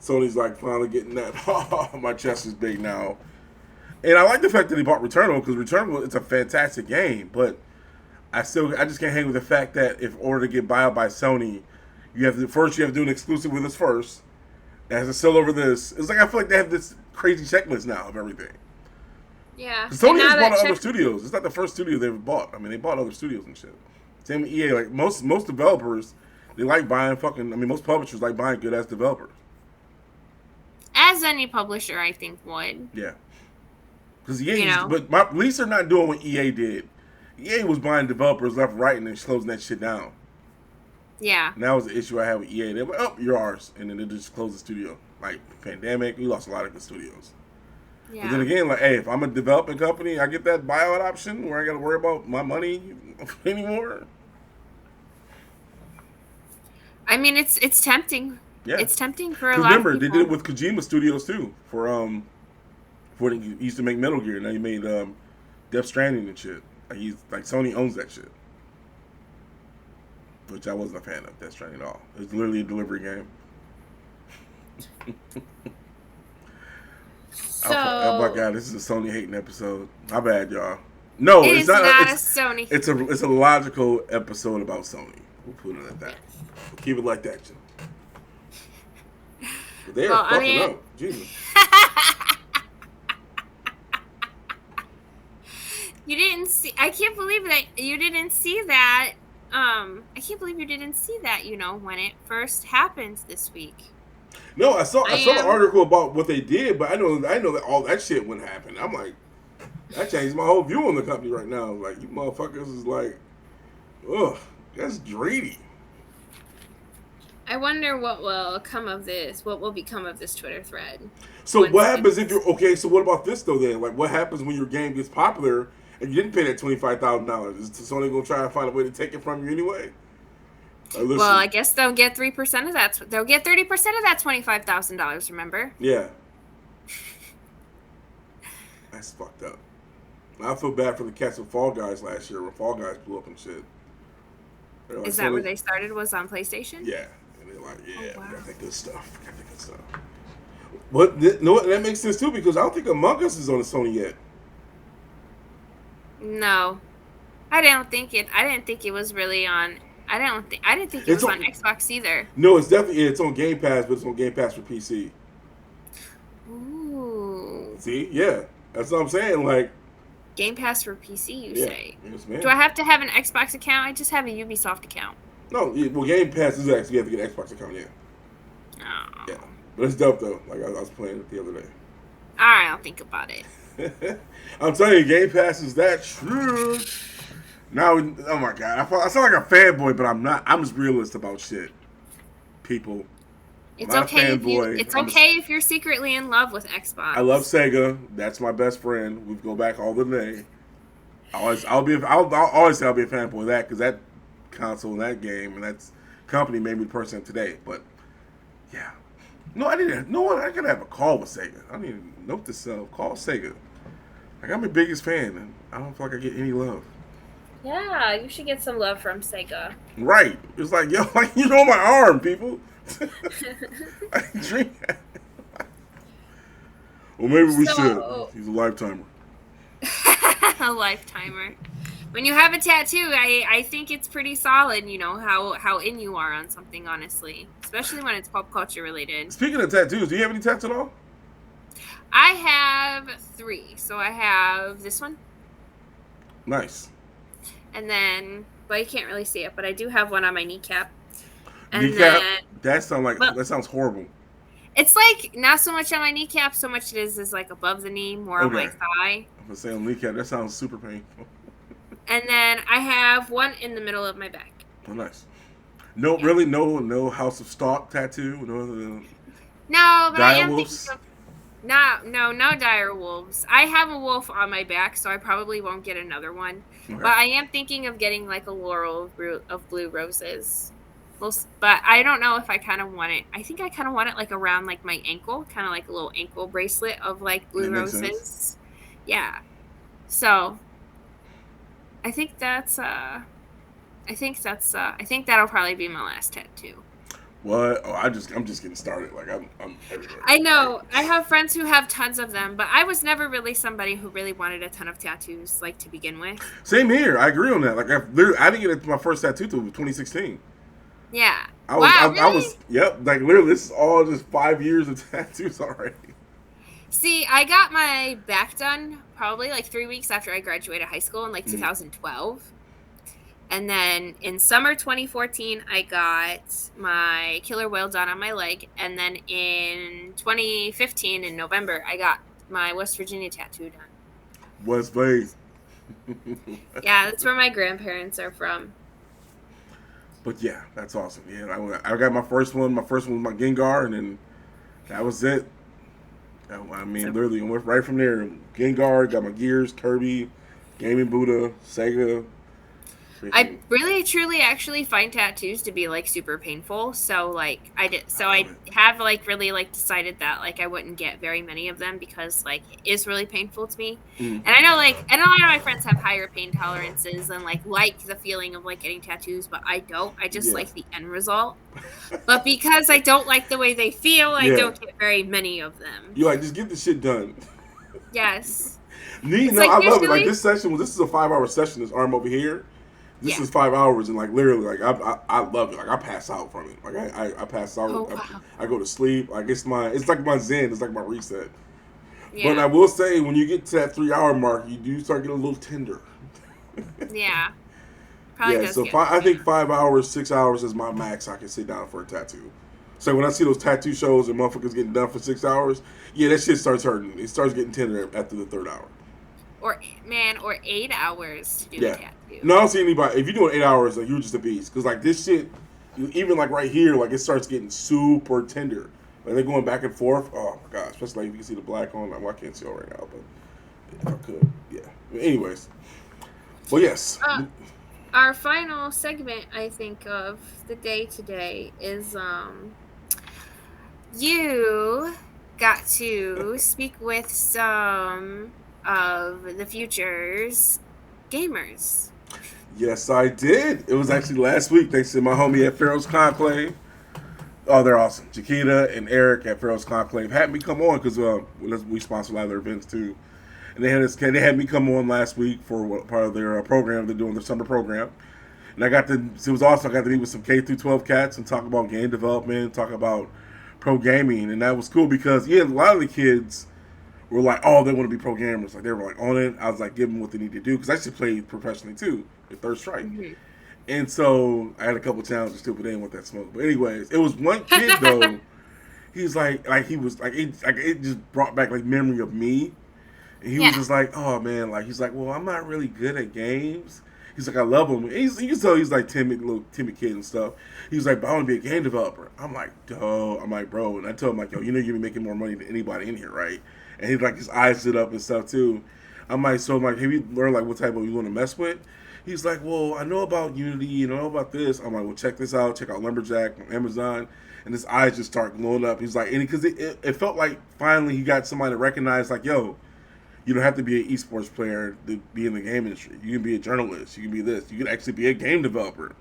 Sony's like finally getting that. My chest is big now. And I like the fact that they bought Returnal because Returnal, it's a fantastic game, but I just can't hang with the fact that if in order to get buyout by Sony, you have to do an exclusive with us first. It has to sell over this. It's like I feel like they have this crazy checklist now of everything. Yeah. Sony has bought other studios. It's not the first studio they've bought. I mean, they bought other studios and shit. Same with EA. Like most developers, they like buying most publishers like buying good ass developers. As any publisher, I think would. Yeah. Because but at least they're not doing what EA did. EA was buying developers left, right, and then closing that shit down. Yeah. And that was the issue I had with EA. They went, you're ours. And then they just closed the studio. Like, pandemic, we lost a lot of good studios. Yeah. But then again, like, hey, if I'm a development company, I get that buyout option where I got to worry about my money anymore. I mean, it's tempting. Yeah. It's tempting for a lot of people. Remember, they did it with Kojima Studios, too, for he used to make Metal Gear. Now he made Death Stranding and shit. Like Sony owns that shit. Which I wasn't a fan of Death Stranding at all. It was literally a delivery game. Oh my god, this is a Sony hating episode. My bad, y'all. No, it's not a Sony. It's a logical episode about Sony. We'll put it at that. We'll keep it like that, Jim. But they are fucking up. Jesus. You didn't see. I can't believe that you didn't see that. I can't believe you didn't see that. You know, when it first happened this week. No, I saw an article about what they did, but I know that all that shit wouldn't happen. I'm like, that changed my whole view on the company right now. Like, you motherfuckers is like, ugh, that's greedy. I wonder what will come of this. What will become of this Twitter thread? So what happens if you're okay? So what about this though? Then, like, what happens when your game gets popular and you didn't pay that $25,000? Is Sony gonna try to find a way to take it from you anyway? Well, I guess they'll get 3% of that. They'll get 30% of that $25,000. Remember? Yeah. That's fucked up. I feel bad for the cats with Fall Guys last year when Fall Guys blew up and shit. Like, is that where they started? Was on PlayStation? Yeah, and they're like, we got that good stuff. But that makes sense too because I don't think Among Us is on the Sony yet. No, I didn't think it was really on. I didn't think it was on Xbox either. No, it's definitely it's on Game Pass, but it's on Game Pass for PC. Ooh. See, yeah, that's what I'm saying. Like Game Pass for PC, you say? Yes, ma'am. Do I have to have an Xbox account? I just have a Ubisoft account. No, well, Game Pass is actually you have to get an Xbox account. Yeah. Oh. Yeah, but it's dope though. Like I was playing it the other day. All right, I'll think about it. I'm telling you, Game Pass is that true. Now, oh my god, I sound like a fanboy, but I'm not. I'm just realist about shit. People. It's okay. If you're secretly in love with Xbox. I love Sega. That's my best friend. We go back all the day. I'll always say I'll be a fanboy of that because that console and that game and that company made me the person today. But yeah, no, I didn't. No one. I gotta have a call with Sega. I need to note this. Call Sega. Like, I'm the biggest fan, and I don't feel like I get any love. Yeah, you should get some love from Sega. Right? It's like, yo, like you know my arm, people. I drink. Well, maybe we should. So, He's a lifetimer. a lifetimer. When you have a tattoo, I think it's pretty solid, you know, how in you are on something, honestly. Especially when it's pop culture related. Speaking of tattoos, do you have any tattoos at all? I have 3. So I have this one. Nice. And then, well, you can't really see it, but I do have one on my kneecap. And Kneecap? then, That sounds horrible. it's like not so much on my kneecap, so much it is like above the knee, more on my Okay. thigh. I'm gonna say on kneecap. That sounds super painful. And then I have one in the middle of my back. Oh, nice. No, Yeah. really, no House of Stalk tattoo. No No, but I dire am wolves. thinking of no dire wolves. I have a wolf on my back, so I probably won't get another one. Okay. But I am thinking of getting like a laurel of blue roses. But I don't know if I kind of want it. I think I kind of want it like around like my ankle, kind of like a little ankle bracelet of like blue That makes roses. sense. Yeah. So I think I think that'll probably be my last tattoo. What? Oh, I'm just getting started. Like I'm everywhere. I know. I have friends who have tons of them, but I was never really somebody who really wanted a ton of tattoos, like to begin with. Same here. I agree on that. Like I didn't get my first tattoo till 2016. Yeah. I was, Wow, I really? was, yep. Like literally, this is all just 5 years of tattoos already. See, I got my back done probably like 3 weeks after I graduated high school in like 2012. And then in summer 2014, I got my killer whale done on my leg. And then in 2015, in November, I got my West Virginia tattoo done. West Bay. Yeah, that's where my grandparents are from. But yeah, that's awesome. Yeah, I got my first one. My first one was my Gengar, and then that was it. I mean, literally, I went right from there. Gengar, got my Gears, Kirby, Gaming Buddha, Sega. I really, truly, actually find tattoos to be like super painful. So like I have like really like decided that like I wouldn't get very many of them because like it is really painful to me. And I know like and a lot of my friends have higher pain tolerances and like the feeling of like getting tattoos, but I don't. I just like the end result. But because I don't like the way they feel, I don't get very many of them. You're like, just get the shit done. Yes. I love it. Like this is a 5-hour session. This arm over here. This is 5 hours, and like literally, like I love it. Like I pass out from it. Like I pass out. Oh, wow. I go to sleep. Like it's like my zen. It's like my reset. Yeah. But I will say, when you get to that 3-hour mark, you do start getting a little tender. Yeah. Probably Yeah. So I think 5 hours, 6 hours is my max. I can sit down for a tattoo. So when I see those tattoo shows and motherfuckers getting done for 6 hours, yeah, that shit starts hurting. It starts getting tender after the 3rd hour. Or 8 hours to do a tattoo. No, I don't see anybody. If you're doing 8 hours, like you're just a beast. Because like this shit, even like right here, like it starts getting super tender. Like they're going back and forth. Oh my god! Especially like if you can see the black on. Well, I can't see it right now, but if I could, yeah. But anyways, well, yes. Our final segment, I think, of the day today is you got to speak with some of the future's gamers. Yes, I did. It was actually last week. Thanks to my homie at Pharaoh's Conclave. Oh, they're awesome. Chiquita and Eric at Pharaoh's Conclave had me come on because we sponsor a lot of their events too. And they had me come on last week for part of their program. They're doing their summer program. And it was awesome. I got to meet with some K through 12 cats and talk about game development, talk about pro gaming. And that was cool because, a lot of the kids were like, oh, they want to be pro gamers. Like, they were like on it. I was like, give them what they need to do because I actually played professionally too at Third Strike. Mm-hmm. And so I had a couple challenges too, but they didn't want that smoke. But anyways, it was one kid though. He was it just brought back like memory of me. And he was just like, oh man, like he's like, well, I'm not really good at games. He's like, I love him. You can tell he's like timid kid and stuff. He was like, but I want to be a game developer. I'm like, duh. I'm like, bro. And I told him like, yo, you're gonna be making more money than anybody in here, right? And he's like, his eyes lit up and stuff too. I'm like, have you learned like what type of you want to mess with? He's like, well, I know about Unity, I know about this. I'm like, well, check this out. Check out Lumberjack on Amazon. And his eyes just start glowing up. He's like, because it felt like finally he got somebody to recognize, like, yo, You don't have to be an esports player to be in the game industry. You can be a journalist. You can be this. You can actually be a game developer.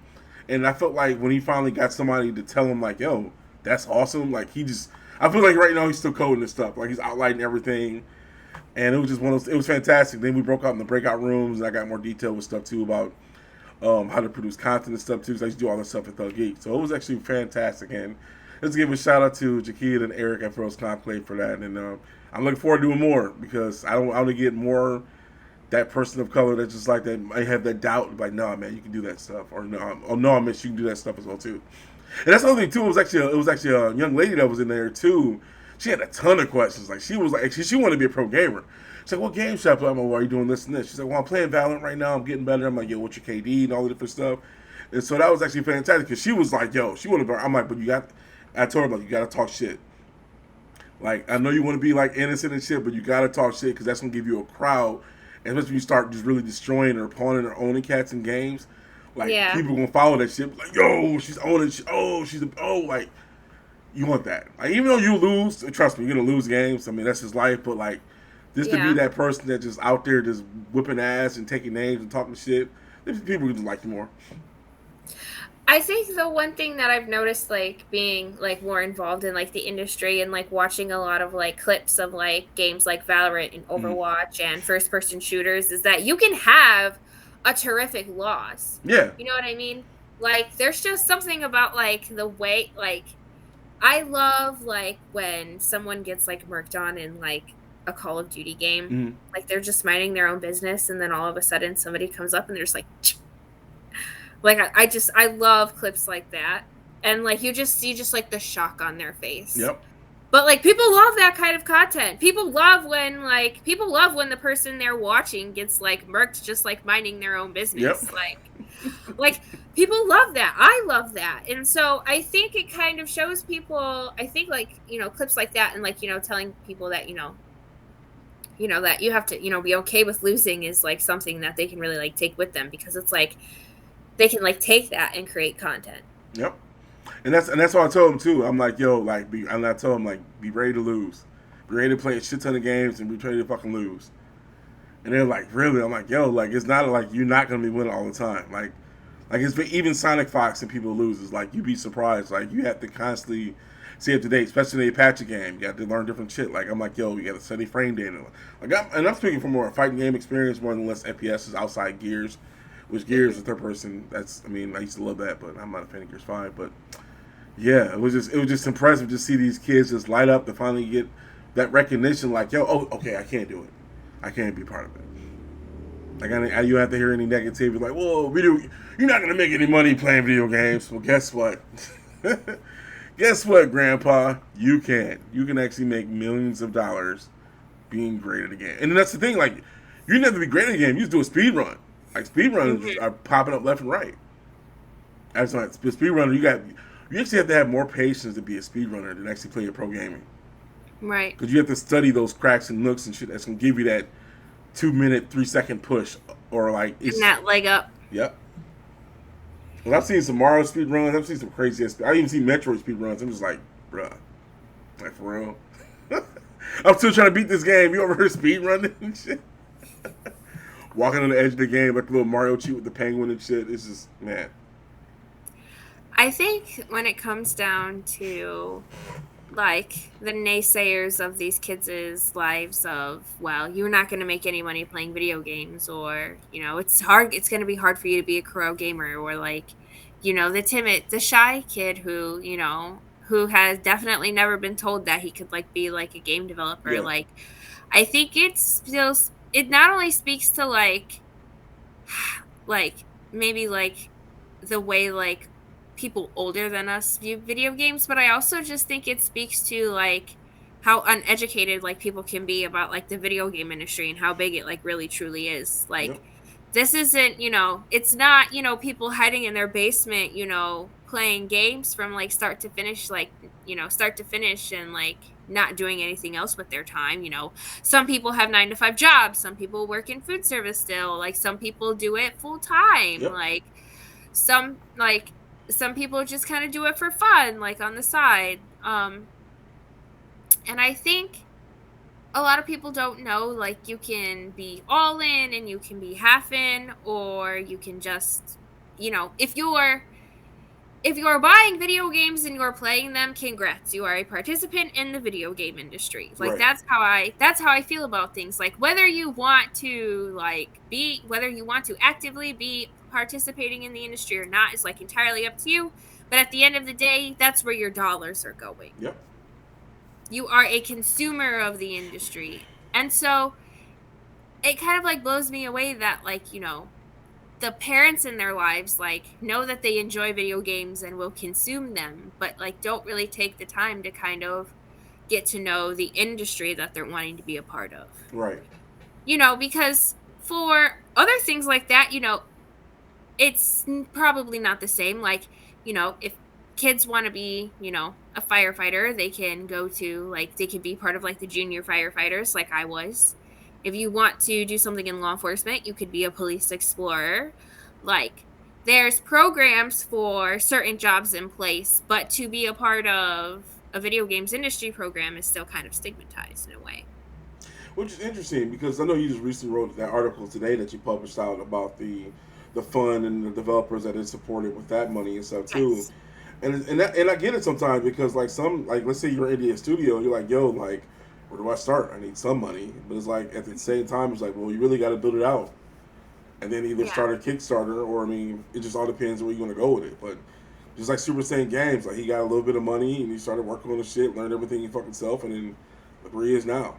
And I felt like when he finally got somebody to tell him like, "Yo, that's awesome," like he just, I feel like right now he's still coding and stuff. Like he's outlining everything, and it was just one of those. It was fantastic. Then we broke out in the breakout rooms, and I got more detail with stuff too about how to produce content and stuff too. So I used to do all this stuff at Thug Geek. So it was actually fantastic. And let's give a shout out to Jakid and Eric at Froze Conclave for that. And I'm looking forward to doing more because I want to get more that person of color that's just like that might have that doubt, like, no, man, you can do that stuff, or no, oh no, man, you can do that stuff as well too. And that's the other thing too. It was actually a young lady that was in there too. She had a ton of questions. Like she was like, she wanted to be a pro gamer. She's like, what game should I play? I'm like, why are you doing this and this? She's like, well, I'm playing Valorant right now. I'm getting better. I'm like, yo, what's your KD and all the different stuff. And so that was actually fantastic because she was like, yo, she wanted to. I'm like, but you got. I told her like, you got to talk shit. Like I know you want to be like innocent and shit, but you got to talk shit because that's gonna give you a crowd. And especially when you start just really destroying or pawning or owning cats in games, like people gonna follow that shit. Like, yo, she's owning. Like you want that. Like even though you lose, trust me, you're gonna lose games. I mean that's his life. But like just to be that person that just out there just whipping ass and taking names and talking shit, people just like you more. I think the one thing that I've noticed, like being like more involved in like the industry and like watching a lot of like clips of like games like Valorant and Overwatch and first person shooters, is that you can have a terrific loss. Yeah. You know what I mean? Like there's just something about like the way, like I love like when someone gets like murked on in like a Call of Duty game, like they're just minding their own business and then all of a sudden somebody comes up and they're just like I love clips like that, and like you just see just like the shock on their face. Yep. But like people love that kind of content. People love when the person they're watching gets like murked just like minding their own business. Yep. Like people love that. I love that. And so I think it kind of shows people, I think like, you know, clips like that and like, you know, telling people that, you know, that you have to, you know, be okay with losing is like something that they can really like take with them, because it's like they can like take that and create content. Yep. And that's what I told him too. I'm like, yo, like, I told him like, be ready to lose, be ready to play a shit ton of games and be ready to fucking lose. And they're like, really? I'm like, yo, like, it's not like you're not gonna be winning all the time. Like it's even Sonic Fox and people loses. Like, you'd be surprised. Like, you have to constantly stay up to date, especially in the Apache game. You got to learn different shit. Like, I'm like, yo, you got to study frame data. Like, I'm speaking from more fighting game experience more than less FPS is outside Gears. Which Gears is third person. That's, I mean, I used to love that, but I'm not a fan of Gears 5. But yeah, it was just impressive to see these kids just light up to finally get that recognition. Like, yo, oh, okay, I can't do it. I can't be part of it. Like, you have to hear any negativity. Like, whoa, you're not gonna make any money playing video games. Well, guess what? Guess what, Grandpa? You can. You can actually make millions of dollars being great at a game. And that's the thing. Like, you didn't have to be great at a game. You just do a speed run. Like speedrunners are popping up left and right. That's right. Speedrunner, you actually have to have more patience to be a speedrunner than actually play a pro gaming. Right. Because you have to study those cracks and nooks and shit that's gonna give you that 2-minute, 3-second push, or like and that leg up. Yep. Well, I've seen some Mario speedruns. I've seen some crazy ass. I even seen Metroid speedruns. I'm just like, bruh, like for real. I'm still trying to beat this game. You ever heard speedrunning and shit? Walking on the edge of the game like the little Mario cheat with the penguin and shit. It's just, man. I think when it comes down to like the naysayers of these kids' lives of, well, you're not going to make any money playing video games, or, you know, it's going to be hard for you to be a pro gamer, or like, you know, the shy kid who, you know, who has definitely never been told that he could like be like a game developer. Yeah. Like, I think it not only speaks to like maybe like the way like people older than us view video games, but I also just think it speaks to like how uneducated like people can be about like the video game industry and how big it like really truly is. Like, this isn't, you know, it's not, you know, people hiding in their basement, you know, playing games from like start to finish and like not doing anything else with their time. You know, some people have 9-to-5 jobs, some people work in food service still, like some people do it full time. Like some people just kind of do it for fun, like on the side. And I think a lot of people don't know, like, you can be all in and you can be half in, or you can just, if you're buying video games and you're playing them, congrats. You are a participant in the video game industry. Like, Right. that's how I feel about things. Like, whether you want to actively be participating in the industry or not is like entirely up to you. But at the end of the day, that's where your dollars are going. Yep. You are a consumer of the industry. And so it kind of like blows me away that, like, the parents in their lives, like, know that they enjoy video games and will consume them, but like don't really take the time to kind of get to know the industry that they're wanting to be a part of. Right. Because for other things like that, it's probably not the same. Like, if kids want to be, a firefighter, they can go to, like, they can be part of like the junior firefighters, like I was. If you want to do something in law enforcement, you could be a police explorer. Like, there's programs for certain jobs in place, but to be a part of a video games industry program is still kind of stigmatized in a way. Which is interesting because I know you just recently wrote that article today that you published out about the fund and the developers that is supported with that money and stuff too. Yes. And I get it sometimes because like let's say you're in a studio, you're like, yo, like, where do I start? I need some money, but it's like at the same time it's like, well, you really got to build it out and then either Yeah. start a Kickstarter or it just all depends where you're gonna go with it. But just like Super Saiyan Games, like he got a little bit of money and he started working on the shit, learned everything he fucking self, and then look where he is now.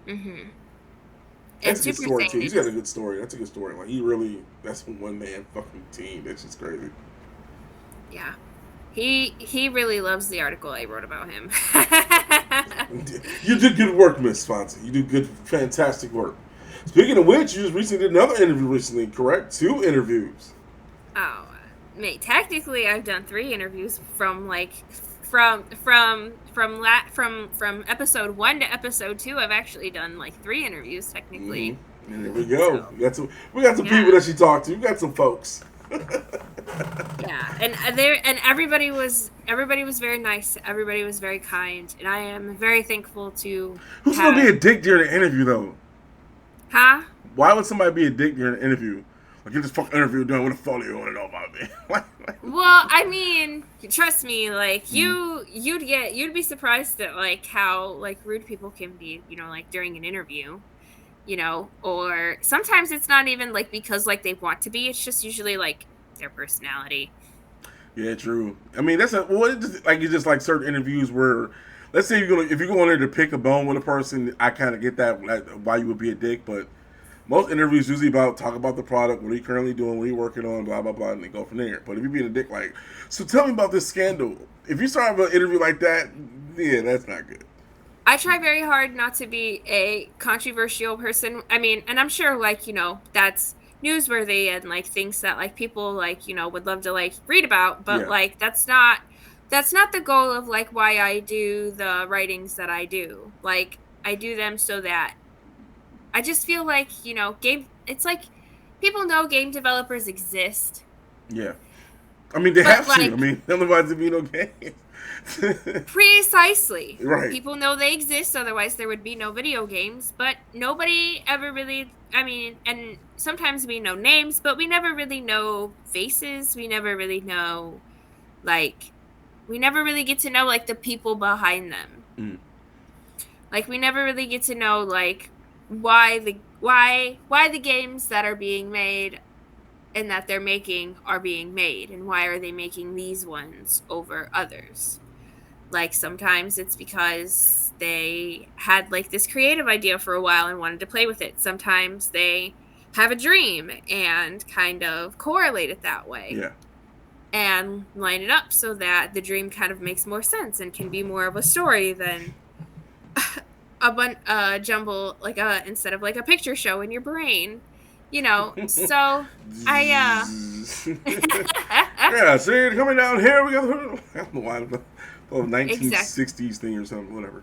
Mm-hmm. And That's a good Super story too. Saiyan He's got a good story. That's a good story. Like that's a one man fucking team. That's just crazy. Yeah. He really loves the article I wrote about him. You did good work, Miss Fonzie. You do good, fantastic work. Speaking of which, you just recently did another interview recently, correct? 2 interviews. Oh, mate, technically I've done 3 interviews from episode 1 to episode 2. I've actually done like 3 interviews technically. Mm-hmm. And there we go. So, We got some people that she talked to. We got some folks. Yeah, and everybody was very nice. Everybody was very kind, and I am very thankful to. Who's gonna be a dick during the interview though? Huh? Why would somebody be a dick during an interview? Like, you just fucking interview doing what the fuck do you want to know about me? Well, I mean, trust me, like, you'd be surprised at like how like rude people can be, like during an interview, or sometimes it's not even like because like they want to be. It's just usually like their personality. Yeah, true. I mean, it's just like certain interviews where, let's say if you're going there to pick a bone with a person, I kind of get that why you would be a dick, but most interviews usually talk about the product, what are you currently doing, what are you working on, blah blah blah, and they go from there. But if you're being a dick, like, so tell me about this scandal. If you start an interview like that, yeah, that's not good. I try very hard not to be a controversial person. I mean, and I'm sure like, that's newsworthy and like things that like people like, would love to like read about, but Yeah. like that's not the goal of like why I do the writings that I do. Like, I do them so that I just feel like, it's like people know game developers exist. Yeah. I mean, they But, have like, to. I mean, otherwise it'd be no game. Precisely. Right. People know they exist, otherwise there would be no video games. But nobody ever really, I mean, and sometimes we know names, but we never really know faces. We never really know, like, we never really get to know, like, the people behind them. Mm. Like, we never really get to know, like, why the games that are being made and that they're making are being made, and why are they making these ones over others. Like, sometimes it's because they had like this creative idea for a while and wanted to play with it. Sometimes they have a dream and kind of correlate it that way. Yeah. And line it up so that the dream kind of makes more sense and can be more of a story than a jumble, like instead of like a picture show in your brain. So Yeah, see, coming down here, we got I don't know why, 1960s thing or something, whatever.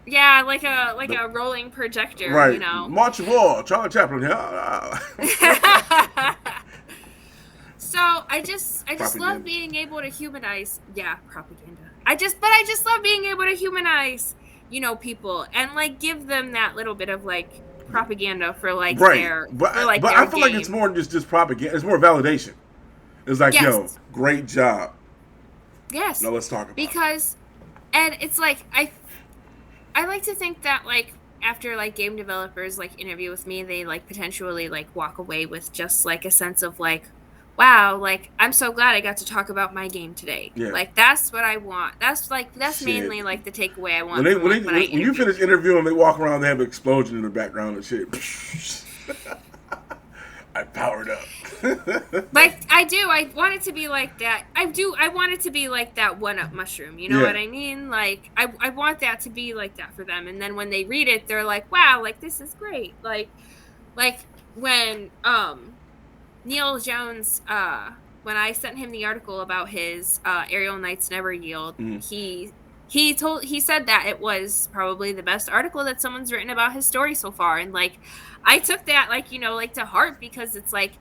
Yeah, like a rolling projector, Right. March of War, Charlie Chaplin. So I just love being able to humanize. Yeah, propaganda. I just love being able to humanize people and like give them that little bit of like propaganda for like Right, their but I their feel like it's game. more than just propaganda. It's more validation. It's like, yo, Yes. great job. Now Yes. let's talk about it. Because and it's like I like to think that like after like game developers like interview with me, they like potentially like walk away with just like a sense of like, wow, like I'm so glad I got to talk about my game today. Yeah, Like that's what I want. That's shit. mainly like the takeaway I When want they from when like they when I when you interview finish people. interviewing, they walk around, they have an explosion in the background and shit. I powered up. Like I do. I want it to be like that. I want it to be like that one up mushroom. You know Yeah, what I mean? Like I want that to be like that for them. And then when they read it, they're like, wow, like this is great. Like when Neil Jones when I sent him the article about his Aerial Knights Never Yield, mm-hmm. he said that it was probably the best article that someone's written about his story so far. And like I took that like, like to heart because it's like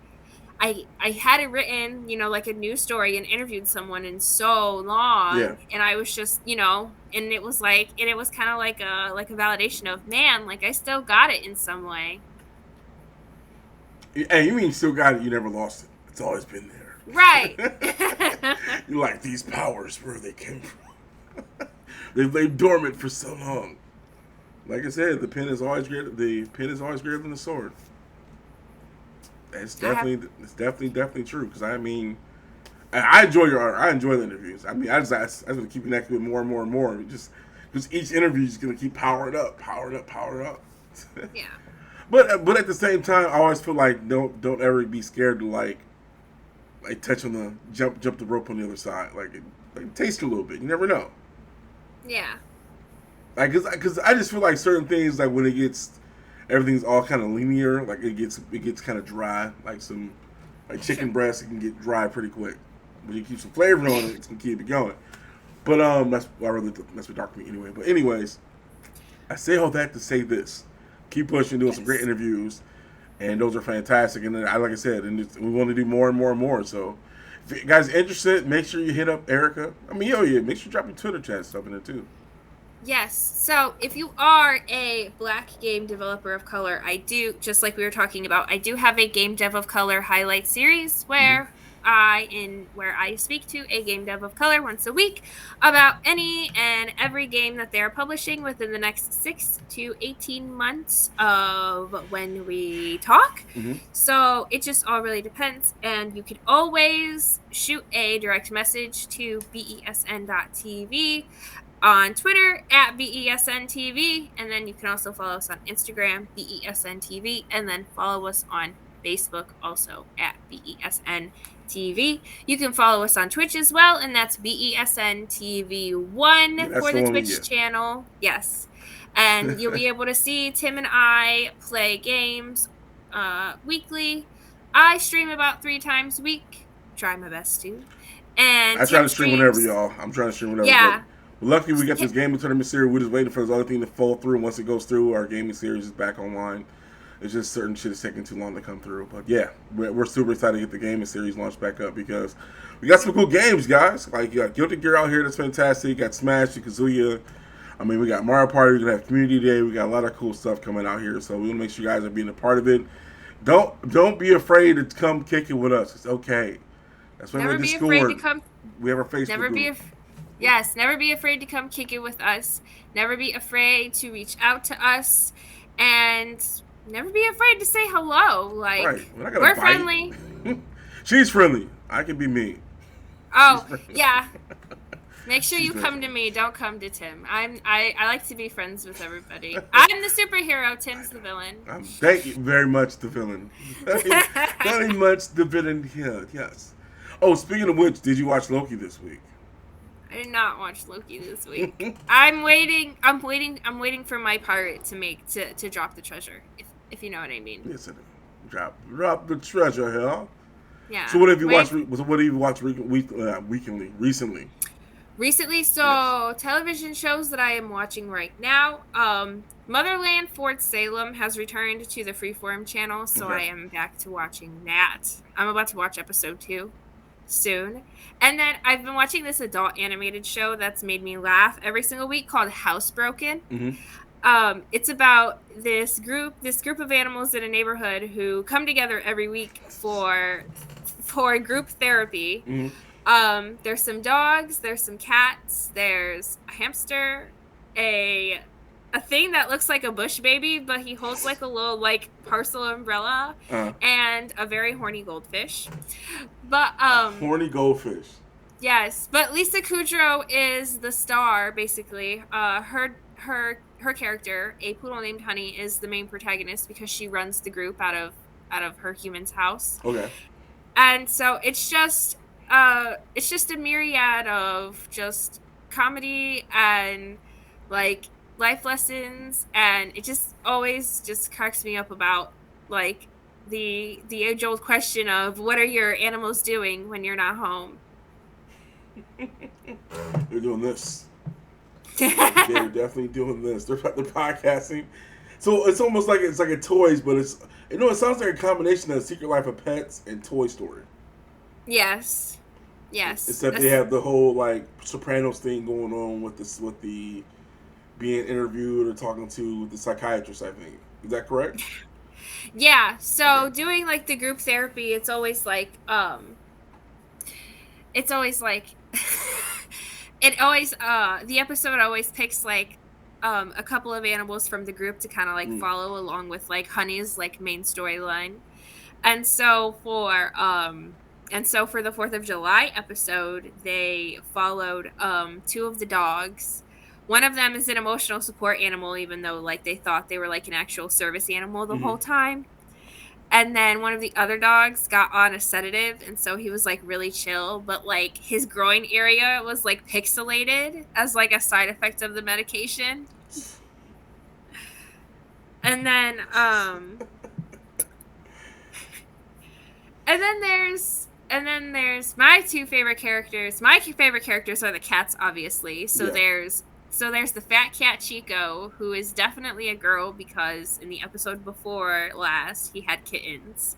I hadn't written, like a news story and interviewed someone in so Yeah. long, and I was just, and it was like, and it was kind of like a validation of, man, like I still got it in some way. Hey, you mean you still got it? You never lost it. It's always been Right. there. You like these powers where they came from. They've laid dormant for so long. Like I said, the pen is always greater. The pen is always greater than the sword. I have, It's definitely true. Because I mean, I enjoy your art. I enjoy the interviews. I mean, I just want to keep connecting with more and more and more. Just because each interview is going to keep powering up, powering up, powering up. yeah. But at the same time, I always feel like don't ever be scared to like touch on the jump the rope on the other side. Like taste a little bit. You never know. Yeah. Like cause I just feel like certain things like when it gets everything's all kind of linear. Like it gets kind of dry. Like some like chicken Sure. breast, it can get dry pretty quick. But you keep some flavor on it, it's gonna keep it going. But that's what dark meat anyway. But anyways, I say all that to say this: keep pushing, doing some great Yes. interviews, and those are fantastic. And then, like I said, we want to do more and more and more. So, if you guys are interested, make sure you hit up Erica. I mean, yeah, make sure you drop your Twitter chat stuff in there too. Yes. So if you are a Black game developer of color, I do, just like we were talking about, I do have a game dev of color highlight series Mm-hmm. where I speak to a game dev of color once a week about any and every game that they're publishing within the next 6 to 18 months of when we talk. Mm-hmm. So it just all really depends. And you could always shoot a direct message to besn.tv on Twitter at BESNTV, and then you can also follow us on Instagram, BESNTV, and then follow us on Facebook also at BESNTV. You can follow us on Twitch as well, and that's Yeah, BESNTV1 that's for the the one. Yeah. Twitch channel. Yes. And you'll be able to see Tim and I play games weekly. I stream about 3 times a week. Try my best to. And I try Tim to stream whenever, streams. y'all. I'm trying to stream whenever, but Yeah. luckily we got this gaming tournament series. We're just waiting for this other thing to fall through. Once it goes through, our gaming series is back online. It's just certain shit is taking too long to come through. But yeah, we're super excited to get the gaming series launched back up because we got some cool games, guys. Like you got Guilty Gear out here, that's fantastic. You got Smash, you Kazuya. I mean, we got Mario Party. We're gonna have Community Day. We got a lot of cool stuff coming out here. So we want to make sure you guys are being a part of it. Don't be afraid to come kick it with us. It's okay. That's why Never we're be afraid to Discord. come. We have our Facebook Never be group. Yes, never be afraid to come kick it with us. Never be afraid to reach out to us, and never be afraid to say hello. Right. Like We're not gonna we're bite. friendly. She's friendly. I can be me. She's Oh friendly. yeah. Make sure She's you very come to friendly. me. Don't come to Tim. I like to be friends with everybody. I'm the superhero. Tim's the villain. Thank you very much, the villain. Very much the villain here. Yes. Oh, speaking of which, did you watch Loki this week? I did not watch Loki this week. I'm waiting. I'm waiting for my pirate to drop the treasure. If you know what I mean. Listen, drop the treasure here. Yeah. So what have you Wait. watched? What have you watched recently? Recently, so Yes. television shows that I am watching right now. Motherland Fort Salem has returned to the Freeform channel, so Okay. I am back to watching that. I'm about to watch episode 2. soon. And then I've been watching this adult animated show that's made me laugh every single week called Housebroken. It's about this group of animals in a neighborhood who come together every week for group therapy. There's some dogs, there's some cats, there's a hamster, a thing that looks like a bush baby, but he holds like a little like parcel umbrella, and a very horny goldfish. But horny goldfish. Yes, but Lisa Kudrow is the star basically. Her character, a poodle named Honey, is the main protagonist because she runs the group out of her human's house. Okay. And so it's just a myriad of just comedy and like life lessons, and it just always just cracks me up about like the age-old question of what are your animals doing when you're not home? They're doing this. They're definitely doing this. They're podcasting. So it's almost like it's like a toys, but it's it sounds like a combination of Secret Life of Pets and Toy Story. Yes. Except they have the whole like Sopranos thing going on with the being interviewed or talking to the psychiatrist, I think. Is that correct? Yeah. So doing like the group therapy, it's always like the episode always picks like a couple of animals from the group to kind of like follow along with like Honey's like main storyline. And so for the 4th of July episode, they followed 2 of the dogs. One of them is an emotional support animal, even though like they thought they were like an actual service animal the whole time. And then one of the other dogs got on a sedative, and so he was like really chill, but like his groin area was like pixelated as like a side effect of the medication. And then and then there's my 2 favorite characters. My favorite characters are the cats, obviously. So there's the fat cat Chico, who is definitely a girl because in the episode before last he had kittens.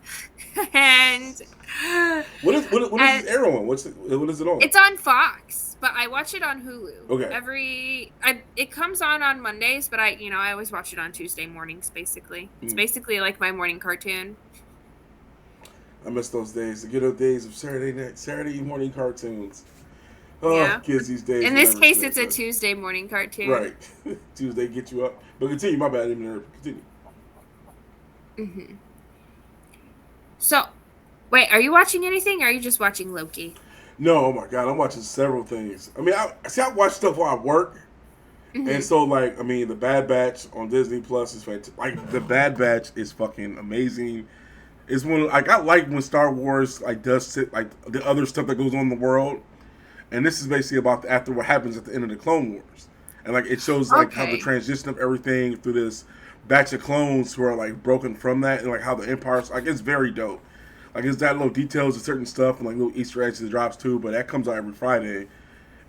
And what is this air on? What is it on? It's on Fox, but I watch it on Hulu. Okay. It comes on Mondays, but I always watch it on Tuesday mornings. Basically, it's basically like my morning cartoon. I miss those days, the good old days of Saturday morning cartoons. Oh, yeah. Kids these days. In this case, it's a Tuesday morning cartoon. Right. Tuesday get you up. But continue. My bad. I didn't continue. Mm-hmm. So, wait, are you watching anything or are you just watching Loki? No, oh my God. I'm watching several things. I mean, I watch stuff while I work. And so, like, I mean, The Bad Batch on Disney Plus is fantastic. Like, The Bad Batch is fucking amazing. It's one, like, I like when Star Wars, like, does sit, like, the other stuff that goes on in the world. And this is basically about after what happens at the end of the Clone Wars. And, like, it shows, like, how the transition of everything through this batch of clones who are, like, broken from that. And, like, how the Empire's, like, it's very dope. Like, it's that little details of certain stuff and, like, little Easter eggs that drops, too. But that comes out every Friday.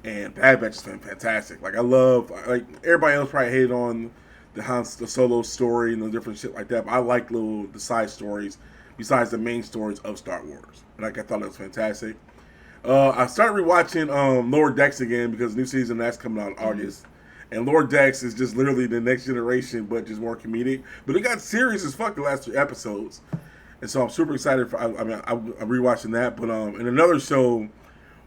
And Bad Batch has been fantastic. Like, I love, like, everybody else probably hated on the Solo story and the different shit like that. But I like the side stories besides the main stories of Star Wars. And, like, I thought that was fantastic. I started rewatching Lower Decks again because the new season that's coming out in August. And Lower Decks is just literally the next generation, but just more comedic. But it got serious as fuck the last 3 episodes. And so I'm super excited for, I'm rewatching that. But in another show,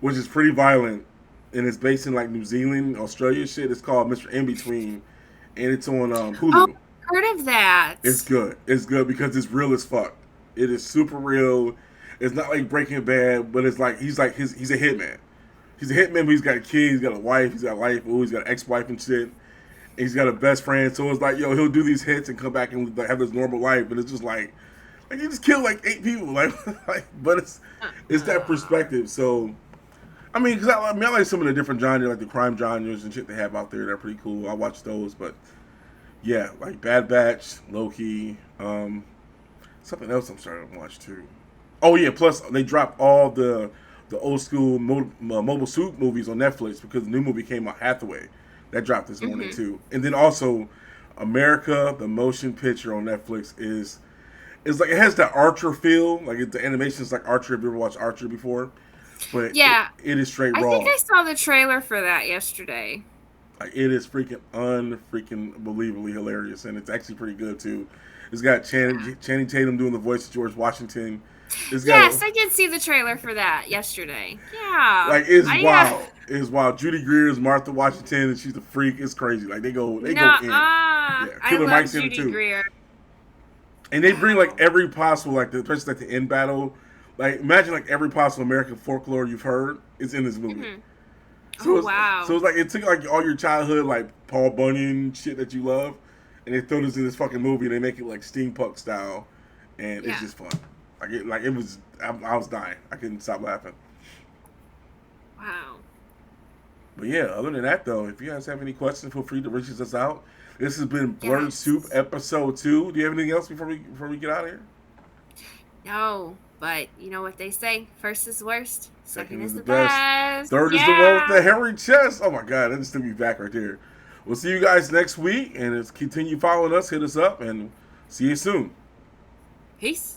which is pretty violent, and it's based in like New Zealand, Australia shit, it's called Mr. In-Between. And it's on Hulu. Oh, I've heard of that. It's good. It's good because it's real as fuck. It is super real. It's not like Breaking Bad, but it's like he's a hitman. He's a hitman, but he's got a kid, he's got a wife, he's got a life, he's got an ex-wife and shit. And he's got a best friend, so it's like, he'll do these hits and come back and like, have this normal life, but it's just like he just killed like 8 people, but it's that perspective. So, I mean, because I like some of the different genres, like the crime genres and shit they have out there. They're pretty cool. I watch those, but yeah, like Bad Batch, Loki, something else I'm starting to watch too. Oh yeah, plus they dropped all the old school Mobile Suit movies on Netflix because the new movie came out, Hathaway. That dropped this morning too. And then also America, the motion picture on Netflix is like, it has that Archer feel. Like the animation is like Archer, if you ever watched Archer before. but Yeah, it is straight I raw. think I saw the trailer for that yesterday. Like, it is freaking unfreaking believably hilarious, and it's actually pretty good too. It's got Channing Tatum doing the voice of George Washington. It's got Yes, I did see the trailer for that yesterday. Yeah, it's I wild. It's wild. Judy Greer is Martha Washington, and she's a freak. It's crazy. Like they go in. Yeah, I Killer love Mike's in it Judy too. Greer. And they bring like Wow. every possible, like especially like the end battle. Like imagine like every possible American folklore you've heard is in this movie. Mhm. So Oh it's wow. so it's like it took like all your childhood like Paul Bunyan shit that you love, and they throw this in this fucking movie and they make it like steampunk style, and it's Yeah. just fun. Like it was I was dying. I couldn't stop laughing. Wow. But yeah, other than that though, if you guys have any questions, feel free to reach us out. This has been Blerd Soup Yes. episode 2. Do you have anything else before we get out of here? No, but you know what they say: first is the worst, second is the the best. best. Third is the one with the hairy chest. Oh my god, that just took me back right there. We'll see you guys next week, and continue following us. Hit us up, and see you soon. Peace.